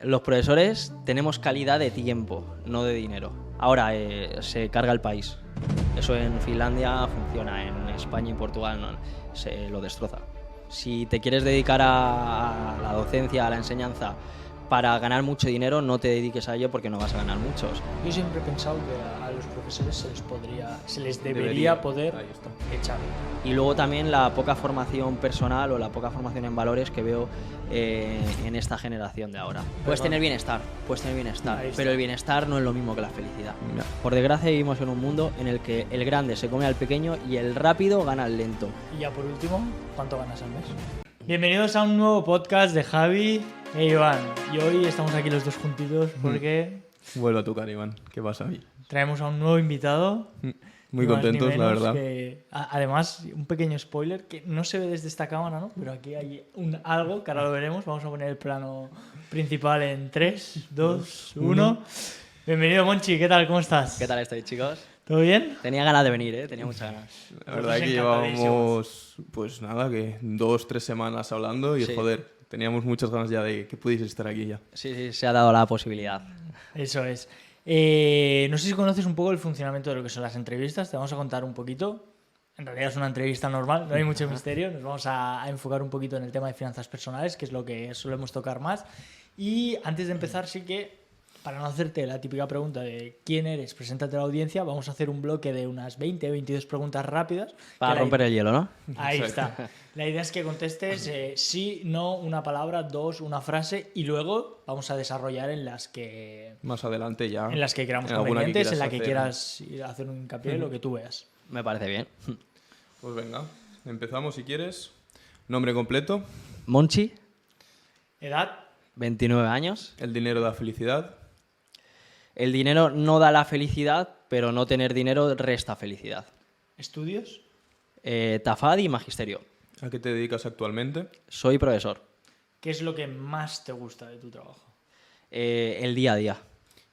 Los profesores tenemos calidad de tiempo, no de dinero. Ahora se carga el país. Eso en Finlandia funciona, en España y Portugal no, se lo destroza. Si te quieres dedicar a la docencia, a la enseñanza, para ganar mucho dinero, no te dediques a ello porque no vas a ganar muchos. Yo siempre he pensado que a los profesores se les debería poder echar. Y luego también la poca formación personal o la poca formación en valores que veo en esta generación de ahora. Puedes tener bienestar, pero el bienestar no es lo mismo que la felicidad. No. Por desgracia vivimos en un mundo en el que el grande se come al pequeño y el rápido gana al lento. Y ya por último, ¿cuánto ganas al mes? Bienvenidos a un nuevo podcast de Javi e Iván. Y hoy estamos aquí los dos juntitos porque Vuelve a tu cara, Iván. ¿Qué pasa ahí? traemos a un nuevo invitado. Muy Ni más ni contentos, la menos verdad. Además, un pequeño spoiler que no se ve desde esta cámara, ¿no? Pero aquí hay algo que ahora lo veremos. Vamos a poner el plano principal en 3, 2, 1. Bienvenido, Monchi. ¿Qué tal? ¿Cómo estás? ¿Qué tal estáis, chicos? ¿Todo bien? Tenía ganas de venir, tenía muchas ganas. La verdad que llevábamos, pues nada, que 2-3 semanas hablando y Sí. joder, teníamos muchas ganas ya de que pudieses estar aquí ya. Sí, se ha dado la posibilidad. Eso es. No sé si conoces un poco el funcionamiento de lo que son las entrevistas. Te vamos a contar un poquito. En realidad es una entrevista normal, no hay mucho misterio. Nos vamos a enfocar un poquito en el tema de finanzas personales, que es lo que solemos tocar más. Y antes de empezar, sí que, para no hacerte la típica pregunta de quién eres, preséntate a la audiencia, vamos a hacer un bloque de unas 20 o 22 preguntas rápidas. Para romper el hielo, ¿no? Ahí está. La idea es que contestes sí, no, una palabra, dos, una frase y luego vamos a desarrollar en las que Más adelante ya. queramos en alguna que convenientes, en la quieras que hacer. quieras ir a hacer un hincapié, lo que tú veas. Me parece bien. Pues venga, empezamos si quieres. Nombre completo, Monchi, Edad, 29 años. el dinero da felicidad, El dinero no da la felicidad, pero no tener dinero resta felicidad. estudios, Tafad y magisterio. a qué te dedicas actualmente, Soy profesor. ¿qué es lo que más te gusta de tu trabajo? El día a día.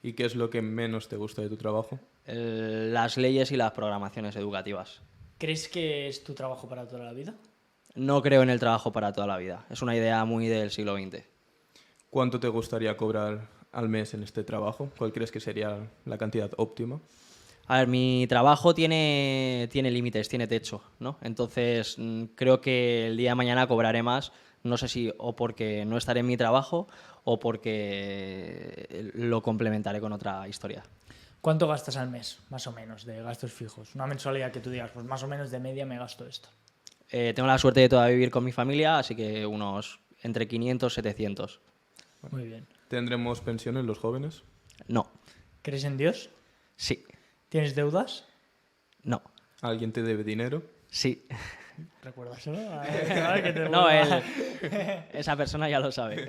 y qué es lo que menos te gusta de tu trabajo. Las leyes y las programaciones educativas. ¿Crees que es tu trabajo para toda la vida? No creo en el trabajo para toda la vida. Es una idea muy del siglo XX. ¿Cuánto te gustaría cobrar al mes en este trabajo? ¿Cuál crees que sería la cantidad óptima? A ver, mi trabajo tiene límites, tiene techo, ¿no? Entonces, creo que el día de mañana cobraré más, no sé si o porque no estaré en mi trabajo o porque lo complementaré con otra historia. ¿Cuánto gastas al mes, más o menos, de gastos fijos? Una mensualidad que tú digas, pues más o menos de media me gasto esto. Tengo la suerte de todavía vivir con mi familia, así que unos entre 500 y 700. Muy bien. ¿Tendremos pensiones los jóvenes? No, ¿Crees en Dios? sí, ¿Tienes deudas? no, ¿Alguien te debe dinero? sí. Recuérdaselo. No, esa persona ya lo sabe.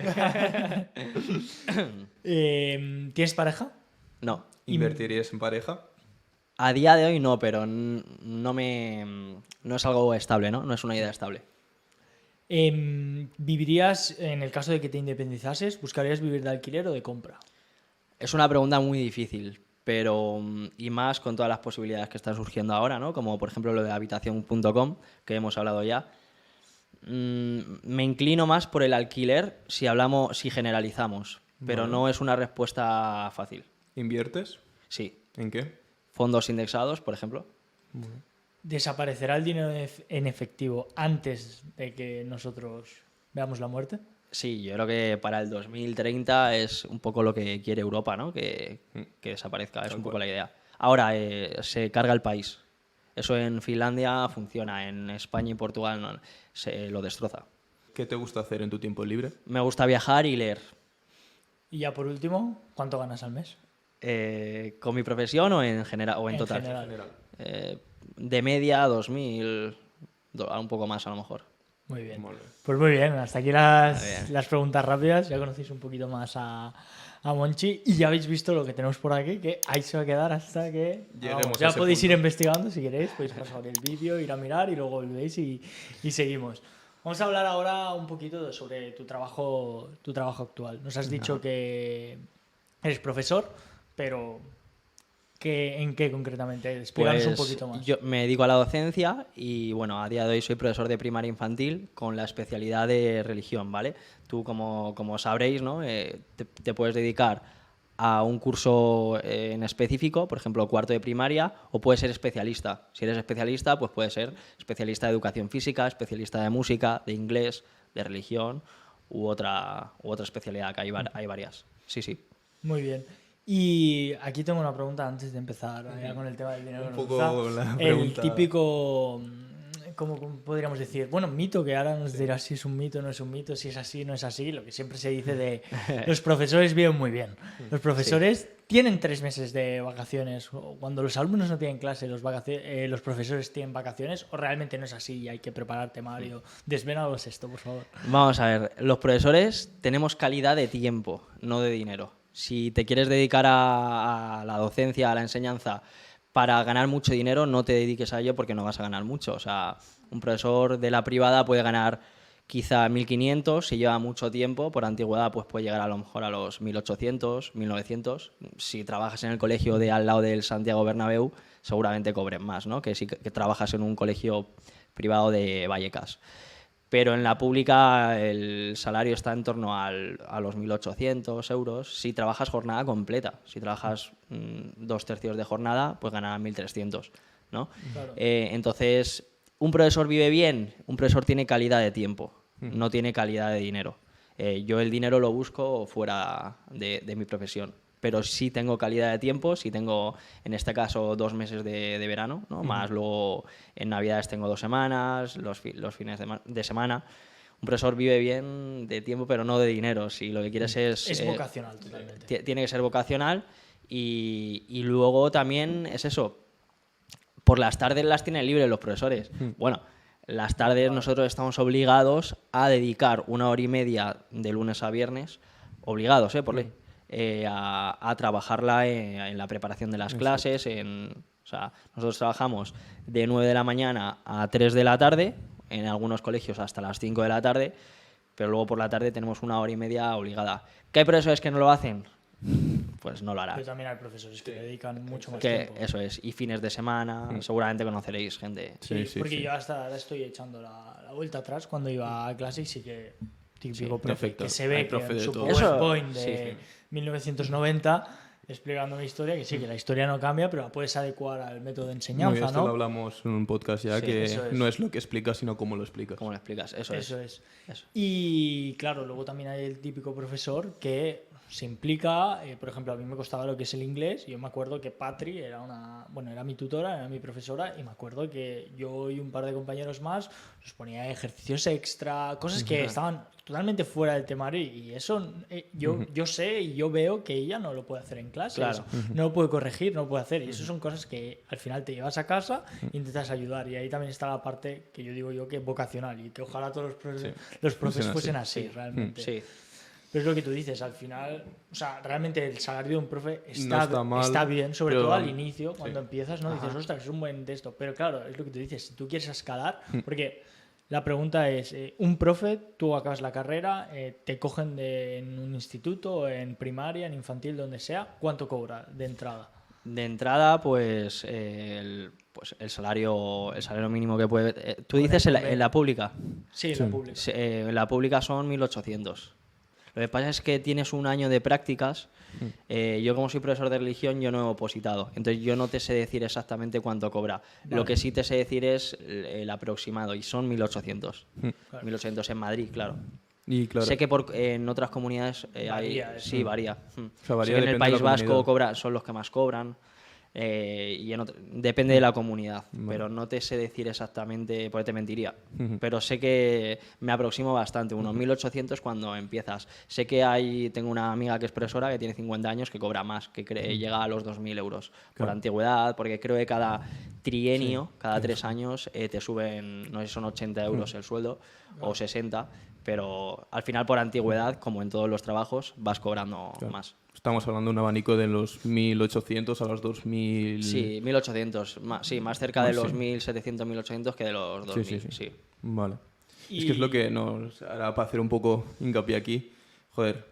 ¿Tienes pareja? No. ¿Invertirías en pareja? A día de hoy no, pero no es algo estable, ¿no? No es una idea estable. ¿Vivirías, en el caso de que te independizases, buscarías vivir de alquiler o de compra? Es una pregunta muy difícil, pero y más con todas las posibilidades que están surgiendo ahora, ¿no? Como por ejemplo lo de habitación.com, que hemos hablado ya. Me inclino más por el alquiler si generalizamos, pero Vale. no es una respuesta fácil. ¿Inviertes? Sí, ¿En qué? fondos indexados, por ejemplo. ¿Desaparecerá el dinero en efectivo antes de que nosotros veamos la muerte? Sí, yo creo que para el 2030 es un poco lo que quiere Europa, ¿no? Que desaparezca, es Tal un poco cual. la idea. Ahora, se carga el país. Eso en Finlandia funciona, en España y Portugal no, se lo destroza. ¿Qué te gusta hacer en tu tiempo libre? Me gusta viajar y leer. Y ya por último, ¿cuánto ganas al mes? ¿Con mi profesión o en general o en total? General. De media 2.000, un poco más a lo mejor. Muy bien. Molt bé. Pues muy bien, hasta aquí Muy bien. las preguntas rápidas. Ya conocéis un poquito más a Monchi y ya habéis visto lo que tenemos por aquí, que ahí se va a quedar hasta que Lleguemos a ya ese podéis ir punto. investigando si queréis, podéis pasar el vídeo, ir a mirar y luego volvéis y seguimos. Vamos a hablar ahora un poquito sobre tu trabajo actual. Nos has dicho que eres profesor, pero ¿En qué concretamente? Explícanos un Pues poquito más. yo me dedico a la docencia y bueno, a día de hoy soy profesor de primaria infantil con la especialidad de religión, ¿vale? Tú como sabréis, ¿no? Te puedes dedicar a un curso en específico, por ejemplo, cuarto de primaria, o puedes ser especialista. Si eres especialista, pues puedes ser especialista de educación física, especialista de música, de inglés, de religión u otra especialidad, que hay varias. Sí, sí. Muy bien. Y aquí tengo una pregunta antes de empezar ya con el tema del dinero. Un que nos poco gusta. la El pregunta. típico, ¿cómo podríamos decir? Bueno, mito, que ahora nos dirás si es un mito o no es un mito, si es así o no es así. Lo que siempre se dice de los profesores viven muy bien. Los profesores tienen 3 meses de vacaciones. O cuando los alumnos no tienen clase, los profesores tienen vacaciones, o realmente no es así y hay que preparar temario. Desvélanos esto, por favor. Vamos a ver, los profesores tenemos calidad de tiempo, no de dinero. Si te quieres dedicar a la docencia, a la enseñanza, para ganar mucho dinero, no te dediques a ello porque no vas a ganar mucho. O sea, un profesor de la privada puede ganar quizá 1.500, si lleva mucho tiempo, por antigüedad pues puede llegar a lo mejor a los 1.800, 1.900. Si trabajas en el colegio de al lado del Santiago Bernabéu, seguramente cobres más, ¿no? Que si que trabajas en un colegio privado de Vallecas. Pero en la pública el salario está en torno a los 1.800 euros si trabajas jornada completa. Si trabajas 2/3 de jornada, pues ganarás 1.300, ¿no? Claro. Entonces, ¿un profesor vive bien? Un profesor tiene calidad de tiempo, no tiene calidad de dinero. Yo el dinero lo busco fuera de mi profesión, pero sí tengo calidad de tiempo, sí tengo, en este caso, 2 meses de verano, ¿no? Más luego en Navidades tengo 2 semanas, los fines de semana. Un profesor vive bien de tiempo, pero no de dinero. Si lo que quieres Es vocacional totalmente. tiene que ser vocacional y luego también es eso. Por las tardes las tienen libres los profesores. Bueno, las tardes nosotros estamos obligados a dedicar 1 hora y media de lunes a viernes, obligados, por ley, a trabajarla en la preparación de las clases. O sea, nosotros trabajamos de 9 de la mañana a 3 de la tarde, en algunos colegios hasta las 5 de la tarde, pero luego por la tarde tenemos 1 hora y media obligada. ¿Que hay profesores que no lo hacen? Pues no lo hará. Pero también hay profesores que dedican mucho más Que tiempo. eso es, y fines de semana, seguramente conoceréis gente. Sí, Sí, porque sí. yo hasta ahora estoy echando la vuelta atrás cuando iba a clase y sí que típico Sí, profe perfecto. que se Hay ve que profe en de su todo. PowerPoint Eso, de sí. 1990 explicando mi historia, que sí, que la historia no cambia, pero la puedes adecuar al método de enseñanza, Esto ¿no? lo hablamos en un podcast ya, Sí, que eso es. no es lo que explicas, sino cómo lo explicas. ¿Cómo lo explicas? Eso es. Eso. Y claro, luego también hay el típico profesor que se implica, por ejemplo, a mí me costaba lo que es el inglés. Yo me acuerdo que Patri era era mi tutora, era mi profesora, y me acuerdo que yo y un par de compañeros más nos ponía ejercicios extra, cosas que estaban totalmente fuera del temario, y eso yo sé y yo veo que ella no lo puede hacer en clase. Claro. Eso no lo puede corregir, no lo puede hacer, y eso son cosas que al final te llevas a casa e intentas ayudar, y ahí también está la parte que yo digo yo que vocacional, y que ojalá todos los profes fuesen así, realmente. Sí. Pero es lo que tú dices, al final, o sea, realmente el salario de un profe No está mal, está bien, sobre pero- todo al inicio, cuando sí. empiezas, ¿no? Dices, ostras, es un buen texto. Pero claro, es lo que tú dices, si tú quieres escalar, porque la pregunta es, un profe, tú acabas la carrera, te cogen en un instituto, en primaria, en infantil, donde sea, ¿cuánto cobra de entrada? De entrada, pues el salario mínimo que puede... ¿Tú dices en la pública? Sí, en la pública. En la pública son 1.800. Lo que pasa es que tienes un año de prácticas. Yo, como soy profesor de religión, yo no he opositado. Entonces, yo no te sé decir exactamente cuánto cobra. Vale. Lo que sí te sé decir es el aproximado, y son 1.800. Claro. 1.800 en Madrid, claro. Y claro, Sé que en otras comunidades Varía, sí, varía. sea, varía, Sé que en el depende de País la Vasco comunidad. son los que más cobran. Y depende de la comunidad, Vale. pero no te sé decir exactamente, porque te mentiría. Pero sé que me aproximo bastante, unos 1.800 cuando empiezas. Sé que tengo una amiga que es profesora que tiene 50 años que cobra más, que llega a los 2.000 euros por Claro. antigüedad, porque creo que cada trienio, cada 3 años, te suben, no sé si son 80 euros el sueldo o 60, pero al final por antigüedad, como en todos los trabajos, vas cobrando más. estamos hablando de un abanico de los 1.800 a los 2.000... Sí, 1.800, más cerca de los 1.700, 1.800 que de los 2.000. Sí. Vale. Y- Es que es lo que nos hará para hacer un poco hincapié aquí. Joder,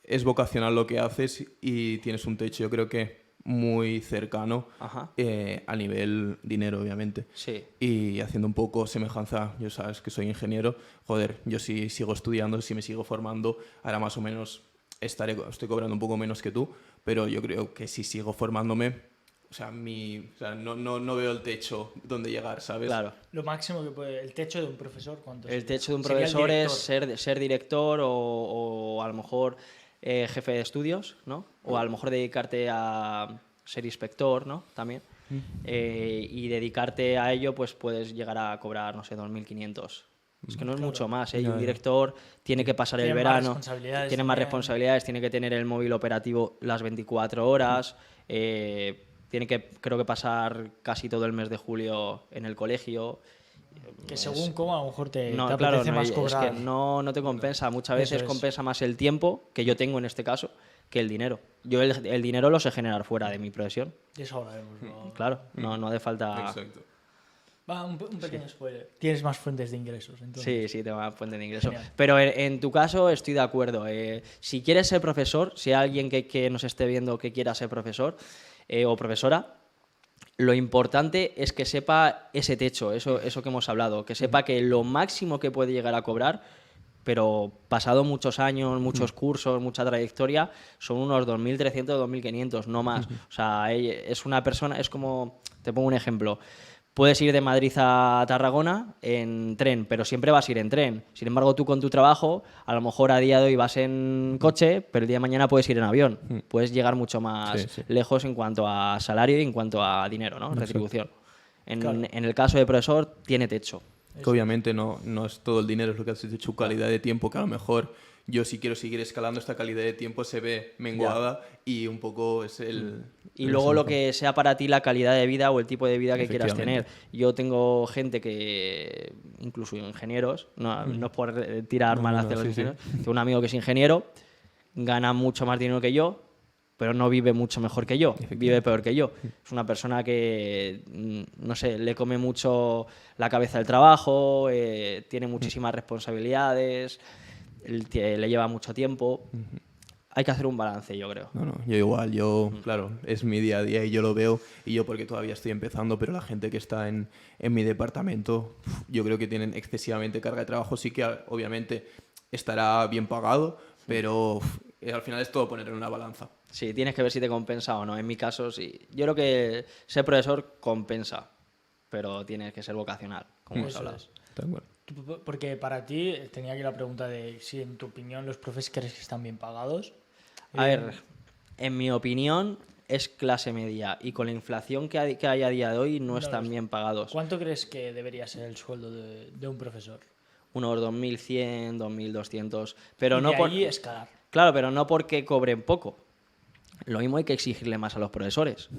es vocacional lo que haces y tienes un techo. Yo creo que muy cercano Ajá. a nivel dinero, obviamente. Sí. Y haciendo un poco semejanza, yo sabes que soy ingeniero, joder, yo si sigo estudiando, si me sigo formando, ahora más o menos estoy cobrando un poco menos que tú, pero yo creo que si sigo formándome, o sea, no veo el techo donde llegar, ¿sabes? Claro. Lo máximo que puede... El techo de un profesor, ¿cuánto El sería? techo de un Sería el profesor es director. ser director o a lo mejor jefe de estudios, ¿no? O a lo mejor dedicarte a ser inspector, ¿no? También. Y dedicarte a ello, pues puedes llegar a cobrar, no sé, 2.500. Es que no es mucho más, ¿eh? Y Ya, un ya. director tiene que pasar el Tiene más verano, responsabilidades tiene más también. responsabilidades, tiene que tener el móvil operativo las 24 horas, tiene que, creo que pasar casi todo el mes de julio en el colegio. Que según cómo a lo mejor te No, apetece claro, no, más es que cobrar. no te compensa. Muchas Eso veces es. compensa más el tiempo que yo tengo en este caso que el dinero. Yo el dinero lo sé generar fuera de mi profesión. De eso hablaremos luego. Claro, no hace falta... Exacto. Va, un pequeño spoiler. Tienes más fuentes de ingresos, entonces. Sí, tengo una fuente de ingreso. Genial. Pero en tu caso estoy de acuerdo. Si quieres ser profesor, si hay alguien que nos esté viendo que quiera ser profesor o profesora, lo importante es que sepa ese techo, eso que hemos hablado, que sepa que lo máximo que puede llegar a cobrar, pero pasado muchos años, muchos cursos, mucha trayectoria, son unos 2.300, 2.500, no más. O sea, es una persona, es como, te pongo un ejemplo, puedes ir de Madrid a Tarragona en tren, pero siempre vas a ir en tren. Sin embargo, tú con tu trabajo, a lo mejor a día de hoy vas en coche, pero el día de mañana puedes ir en avión. Puedes llegar mucho más Sí, sí. lejos en cuanto a salario y en cuanto a dinero, ¿no? Retribución. Claro. En el caso de profesor, tiene techo. Que obviamente no es todo el dinero, es lo que has dicho, calidad de tiempo, que a lo mejor yo si quiero seguir escalando esta calidad de tiempo se ve menguada y un poco es el... Y luego lo que sea para ti la calidad de vida o el tipo de vida que quieras tener. Efectivamente. Yo tengo gente que, incluso ingenieros, no es por tirar mal hacia los sí. ingenieros, tengo un amigo que es ingeniero, gana mucho más dinero que yo, pero no vive mucho mejor que yo, vive peor que yo. Es una persona que, no sé, le come mucho la cabeza el trabajo, tiene muchísimas responsabilidades, le lleva mucho tiempo. Hay que hacer un balance, yo creo. No, yo igual, claro, es mi día a día y yo lo veo, y yo porque todavía estoy empezando, pero la gente que está en mi departamento, yo creo que tienen excesivamente carga de trabajo, sí que obviamente estará bien pagado, pero al final es todo poner en una balanza. Sí, tienes que ver si te compensa o no. En mi caso, sí. Yo creo que ser profesor compensa, pero tienes que ser vocacional, como hemos Eso hablado. es. ¿De acuerdo? Porque para ti tenía aquí la pregunta de si en tu opinión los profes crees que están bien pagados. A ver, en mi opinión es clase media y con la inflación que hay a día de hoy no están bien pagados. ¿Cuánto crees que debería ser el sueldo de un profesor? Unos 2.100, 2.200, pero Y no de por... ahí escalar. Claro, pero no porque cobren poco. Lo mismo hay que exigirle más a los profesores,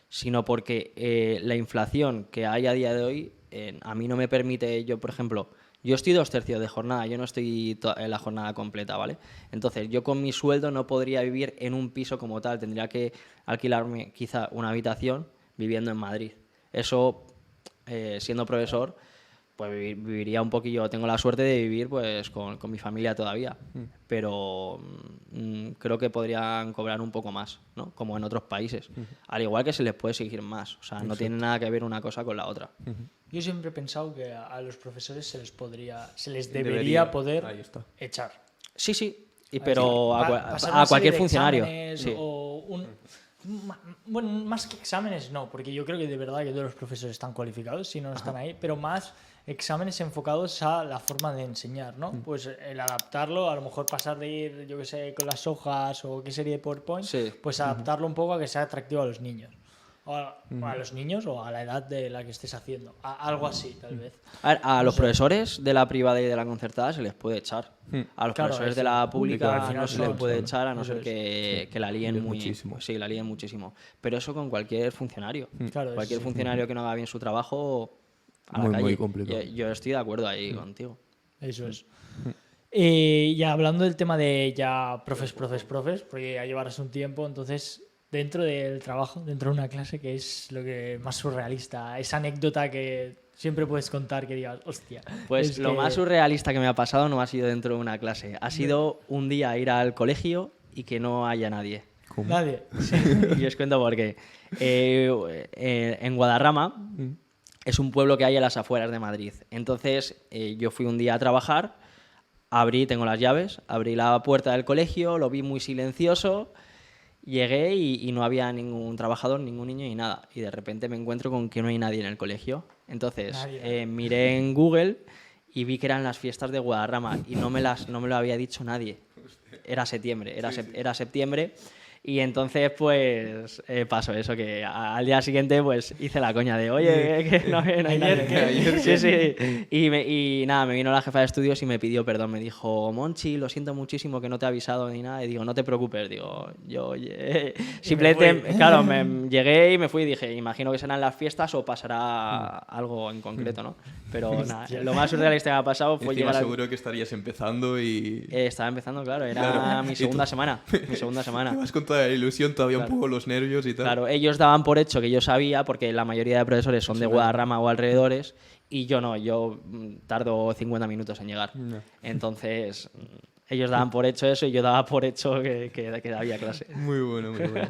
sino porque la inflación que hay a día de hoy a mí no me permite, yo por ejemplo, yo estoy 2/3 de jornada, yo no estoy en la jornada completa, ¿vale? Entonces yo con mi sueldo no podría vivir en un piso como tal, tendría que alquilarme quizá una habitación viviendo en Madrid. Eso, siendo profesor, pues viviría un poquillo, tengo la suerte de vivir pues con mi familia todavía, pero creo que podrían cobrar un poco más, ¿no? Como en otros países, al igual que se les puede exigir más, o sea, no tiene nada que ver una cosa con la otra. Yo siempre he pensado que a los profesores se les debería poder Ahí está. echar. Sí, pero Pasar a una serie cualquier de funcionario. exámenes Sí. o bueno, más que exámenes no, porque yo creo que de verdad que todos los profesores están cualificados, si no están ahí, pero más exámenes enfocados a la forma de enseñar, ¿no? Pues el adaptarlo, a lo mejor pasar de ir, yo qué sé, con las hojas o qué serie de PowerPoint, Sí. pues adaptarlo un poco a que sea atractivo a los niños. O a los niños o a la edad de la que estés haciendo. Algo así, tal vez. A ver, a los profesores de la privada y de la concertada se les puede echar. A los Claro, profesores es de la decir, pública al final no se les son, puede son. echar a no Eso ser es. que la líen muchísimo. Sí, la líen muchísimo. Pero eso con cualquier funcionario. Claro, Cualquier sí. funcionario que no haga bien su trabajo a la Muy, calle. muy complicado. Yo estoy de acuerdo ahí contigo. Eso es. Ya hablando del tema de ya profes, porque ya llevarás un tiempo, entonces dentro del trabajo, dentro de una clase, que es lo que más surrealista, esa anécdota que siempre puedes contar que digas, hostia. Pues es lo que- más surrealista que me ha pasado no ha sido dentro de una clase. Ha sido un día ir al colegio y que no haya nadie. ¿Cómo? Nadie. Y os cuento por qué. En Guadarrama es un pueblo que hay a las afueras de Madrid. Entonces, yo fui un día a trabajar, tengo las llaves, abrí la puerta del colegio, lo vi muy silencioso, llegué y no había ningún trabajador, ningún niño ni nada. Y de repente me encuentro con que no hay nadie en el colegio. Entonces, miré en Google y vi que eran las fiestas de Guadarrama y no me lo había dicho nadie. Era septiembre, era septiembre. Y entonces, pues, pasó eso, que al día siguiente, pues, hice la coña de, oye, que no hay nadie. Sí. Y nada, me vino la jefa de estudios y me pidió perdón. Me dijo, Monchi, lo siento muchísimo que no te he avisado ni nada. Y digo, no te preocupes. Digo, yo simplemente, claro, llegué y me fui y dije, imagino que serán las fiestas o pasará algo en concreto, ¿no? Pero nada, lo más surrealista que me ha pasado fue llegar seguro que estarías empezando y... Estaba empezando, claro, era mi segunda semana. Ibas con toda la ilusión, todavía un poco los nervios y tal. Claro, ellos daban por hecho que yo sabía, porque la mayoría de profesores son de Guadarrama o alrededores, y yo no, yo tardo 50 minutos en llegar. No. Entonces, ellos daban por hecho eso y yo daba por hecho que había clase. Muy bueno, muy bueno.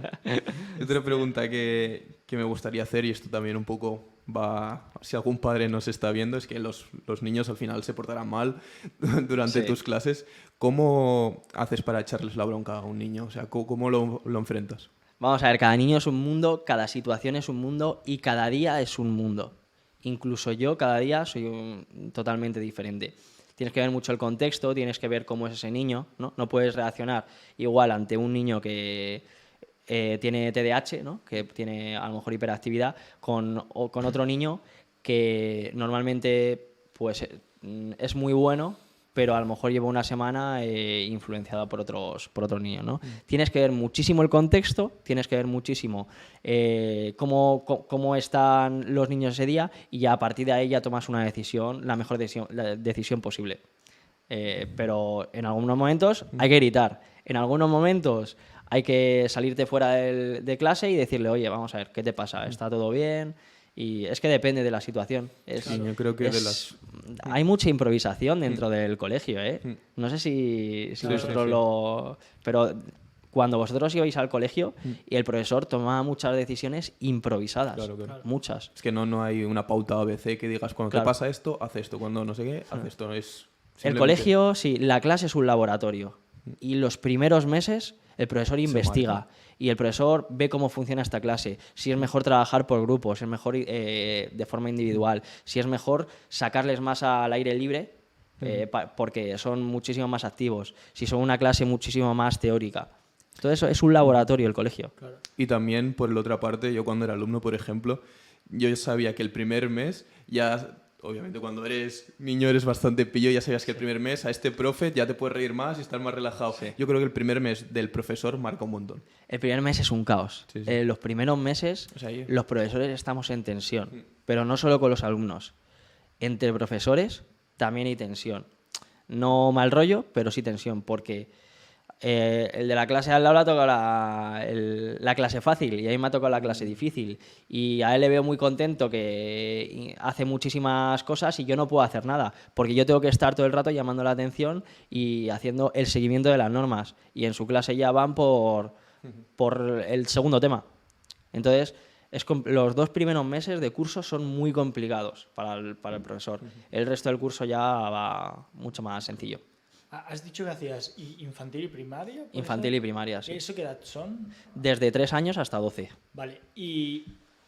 Otra pregunta que me gustaría hacer, y esto también un poco va... Si algún padre nos está viendo, es que los niños al final se portarán mal durante tus clases. ¿Cómo haces para echarles la bronca a un niño? O sea, ¿cómo lo enfrentas? Vamos a ver, cada niño es un mundo, cada situación es un mundo y cada día es un mundo. Incluso yo cada día soy totalmente diferente. Tienes que ver mucho el contexto, tienes que ver cómo es ese niño, ¿no? No puedes reaccionar igual ante un niño que tiene TDAH, ¿no? Que tiene a lo mejor hiperactividad, con otro niño que normalmente pues, es muy bueno, pero a lo mejor lleva una semana influenciado por otros niños, ¿no? Tienes que ver muchísimo el contexto, tienes que ver muchísimo cómo están los niños ese día y ya a partir de ahí ya tomas una decisión, la mejor decisión posible. Pero en algunos momentos hay que gritar, en algunos momentos hay que salirte fuera de clase y decirle, oye, vamos a ver, ¿qué te pasa? ¿Está todo bien? Y es que depende de la situación. Yo creo que hay mucha improvisación dentro del colegio, ¿eh? No sé si vosotros lo... Pero cuando vosotros ibais al colegio y el profesor tomaba muchas decisiones improvisadas. Claro. Muchas. Es que no hay una pauta ABC que digas, cuando te pasa esto, haz esto. Cuando no sé qué, haz esto. El colegio, sí, la clase es un laboratorio. Y los primeros meses el profesor investiga y el profesor ve cómo funciona esta clase, si es mejor trabajar por grupos, si es mejor de forma individual, si es mejor sacarles más al aire libre porque son muchísimo más activos, si son una clase muchísimo más teórica. Todo eso es un laboratorio el colegio. Claro. Y también, por la otra parte, yo cuando era alumno, por ejemplo, yo sabía que el primer mes ya... Obviamente, cuando eres niño eres bastante pillo, ya sabías que el primer mes a este profe ya te puedes reír más y estar más relajado. Sí. Yo creo que el primer mes del profesor marca un montón. El primer mes es un caos. Sí. Los primeros meses los profesores estamos en tensión, pero no solo con los alumnos. Entre profesores también hay tensión. No mal rollo, pero sí tensión, porque el de la clase al lado le ha tocado la clase fácil y a mí me ha tocado la clase difícil y a él le veo muy contento que hace muchísimas cosas y yo no puedo hacer nada porque yo tengo que estar todo el rato llamando la atención y haciendo el seguimiento de las normas y en su clase ya van por el segundo tema. Entonces los 2 primeros meses de curso son muy complicados para el profesor. El resto del curso ya va mucho más sencillo. ¿Has dicho que hacías infantil y primaria? Infantil y primaria, sí. ¿Eso qué edad son? Desde 3 años hasta 12. Vale, y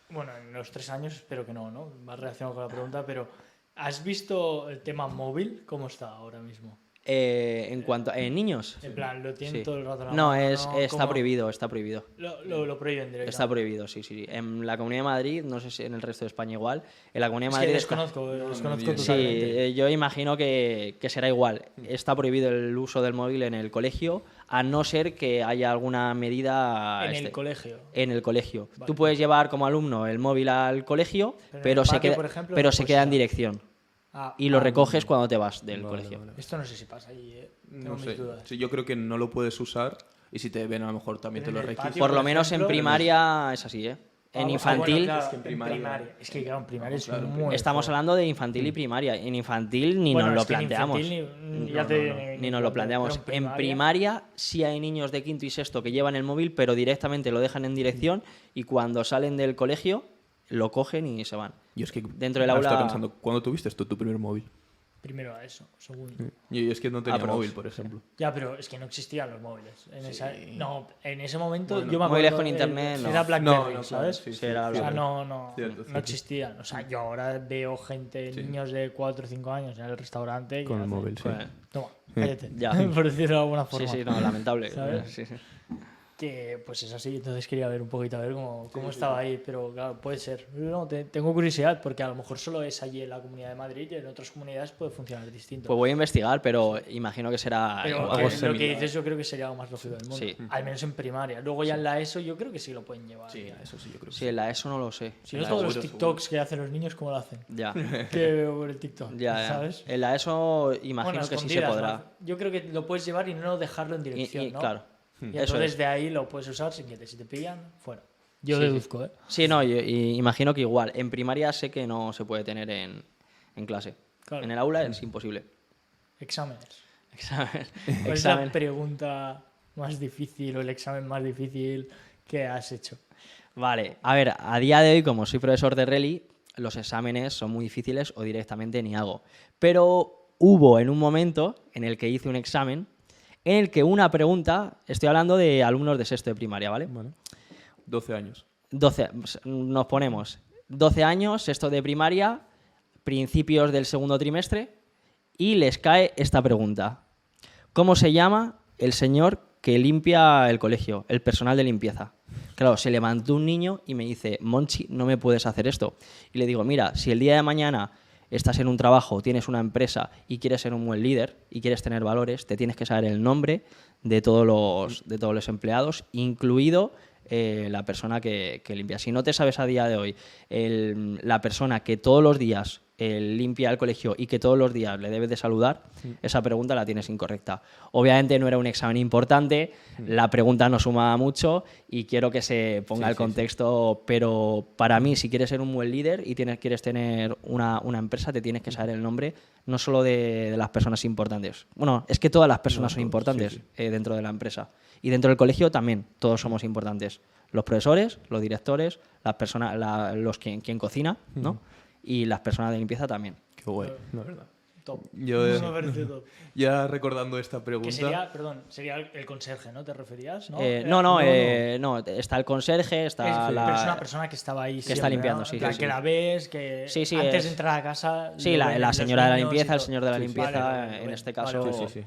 bueno, en los 3 años espero que no, más relacionado con la pregunta, pero ¿has visto el tema móvil? ¿Cómo está ahora mismo? En cuanto a niños. En plan, lo tienen todo el rato en la No, mano, está prohibido, está prohibido. Lo prohíben directamente. Está prohibido, sí. En la Comunidad de Madrid, no sé si en el resto de España igual, en la Comunidad de Madrid... desconozco totalmente. Sí, yo imagino que será igual. Está prohibido el uso del móvil en el colegio, a no ser que haya alguna medida... En el colegio. En el colegio. Vale. Tú puedes llevar como alumno el móvil al colegio, pero se queda en dirección. Y lo recoges cuando te vas del colegio. Vale. Esto no sé si pasa ahí, Tengo mis dudas. Sí, yo creo que no lo puedes usar y si te ven a lo mejor también te lo requieren. Por lo menos en primaria es así, En Ah, infantil, claro, Es que en primaria- Es que claro, en primaria es claro, muy estamos fuerte. hablando de infantil y primaria. En infantil ni Bueno, nos es lo que en planteamos. infantil ya te- Ni nos lo planteamos. pero En primaria sí hay niños de quinto y sexto que llevan el móvil, pero directamente lo dejan en dirección y cuando salen del colegio lo cogen y se van. Yo es que Dentro del ahora aula- estaba pensando, ¿cuándo tuviste tú tu primer móvil? Primero a eso, segundo. Yo es que no tenía pero- móvil, por ejemplo. Ya, pero es que no existían los móviles. Sí. No, en ese momento Bueno, yo me acuerdo. móviles con internet, no. Era BlackBerry, No, ¿sabes? sí, Sí, era O sea, BlackBerry. no Cierto. existían. O sea, yo ahora veo gente, Sí. niños de 4 o 5 años en el restaurante. Con que el hacen, móvil, sí. Joder. Toma, cállate. Ya. Por decirlo de alguna Sí, forma. sí, no, lamentable. ¿Sabes? Sí, sí. Que pues es así, entonces quería ver un poquito a ver cómo estaba ahí, pero claro, puede ser. No, tengo curiosidad porque a lo mejor solo es allí en la Comunidad de Madrid y en otras comunidades puede funcionar distinto. Pues voy a investigar, pero imagino que será Pero igual. que algo lo similar. que dices yo creo que sería lo más lógico del mundo. Sí. Al menos en primaria. Luego ya en la ESO yo creo que sí lo pueden llevar. Sí, eso sí, yo creo que Sí, en la ESO no lo sé. Si En no la todos los seguro, TikToks que hacen los niños, ¿cómo lo hacen? Ya, Que veo por el TikTok, ya. ¿sabes? En la ESO imagino Bueno, que sí se escondidas, podrá. ¿no? Yo creo que lo puedes llevar y no dejarlo en dirección, ¿no? Claro. Y Eso entonces es. de ahí lo puedes usar sin que si te pillan, fuera. Yo Sí, sí. deduzco, ¿eh? Sí, no, y imagino que igual. En primaria sé que no se puede tener en clase. Claro. En el aula es imposible. Exámenes. Examen. ¿Cuál es la Examen. pregunta más difícil o el examen más difícil que has hecho? Vale, a ver, a día de hoy, como soy profesor de Reli, los exámenes son muy difíciles o directamente ni hago. Pero hubo en un momento en el que hice un examen en el que una pregunta, estoy hablando de alumnos de sexto de primaria, ¿vale? Vale. 12 años. 12, nos ponemos 12 años, sexto de primaria, principios del segundo trimestre, y les cae esta pregunta. ¿Cómo se llama el señor que limpia el colegio, el personal de limpieza? Claro, se levantó un niño y me dice, Monchi, no me puedes hacer esto. Y le digo, mira, si el día de mañana estás en un trabajo, tienes una empresa y quieres ser un buen líder y quieres tener valores, te tienes que saber el nombre de todos los empleados, incluido la persona que limpia. Si no te sabes a día de hoy la persona que todos los días limpia el colegio y que todos los días le debes de saludar, esa pregunta la tienes incorrecta. Obviamente no era un examen importante, la pregunta no sumaba mucho y quiero que se ponga el contexto, pero para mí, si quieres ser un buen líder y quieres tener una empresa, te tienes que saber el nombre no solo de las personas importantes. Bueno, es que todas las personas son importantes dentro de la empresa. Y dentro del colegio también, todos somos importantes. Los profesores, los directores, las personas, quien cocina, ¿no? Y las personas de limpieza también. Qué guay, la verdad. Top. Yo, Me parece top. ya recordando esta Que pregunta... sería, perdón, sería el conserje, ¿no? ¿Te referías? ¿No? No, está el conserje, está Pero es una la... persona que estaba ahí que siempre, está limpiando, ¿no? sí, En plan, sí, que sí. la ves, que Sí, sí, antes es- de entrar a casa... Sí, lo ven la los señora de la niños y limpieza, el todo. señor de la Sí, sí. limpieza, Vale, en vale, este vale, caso... vale. Sí, sí, sí.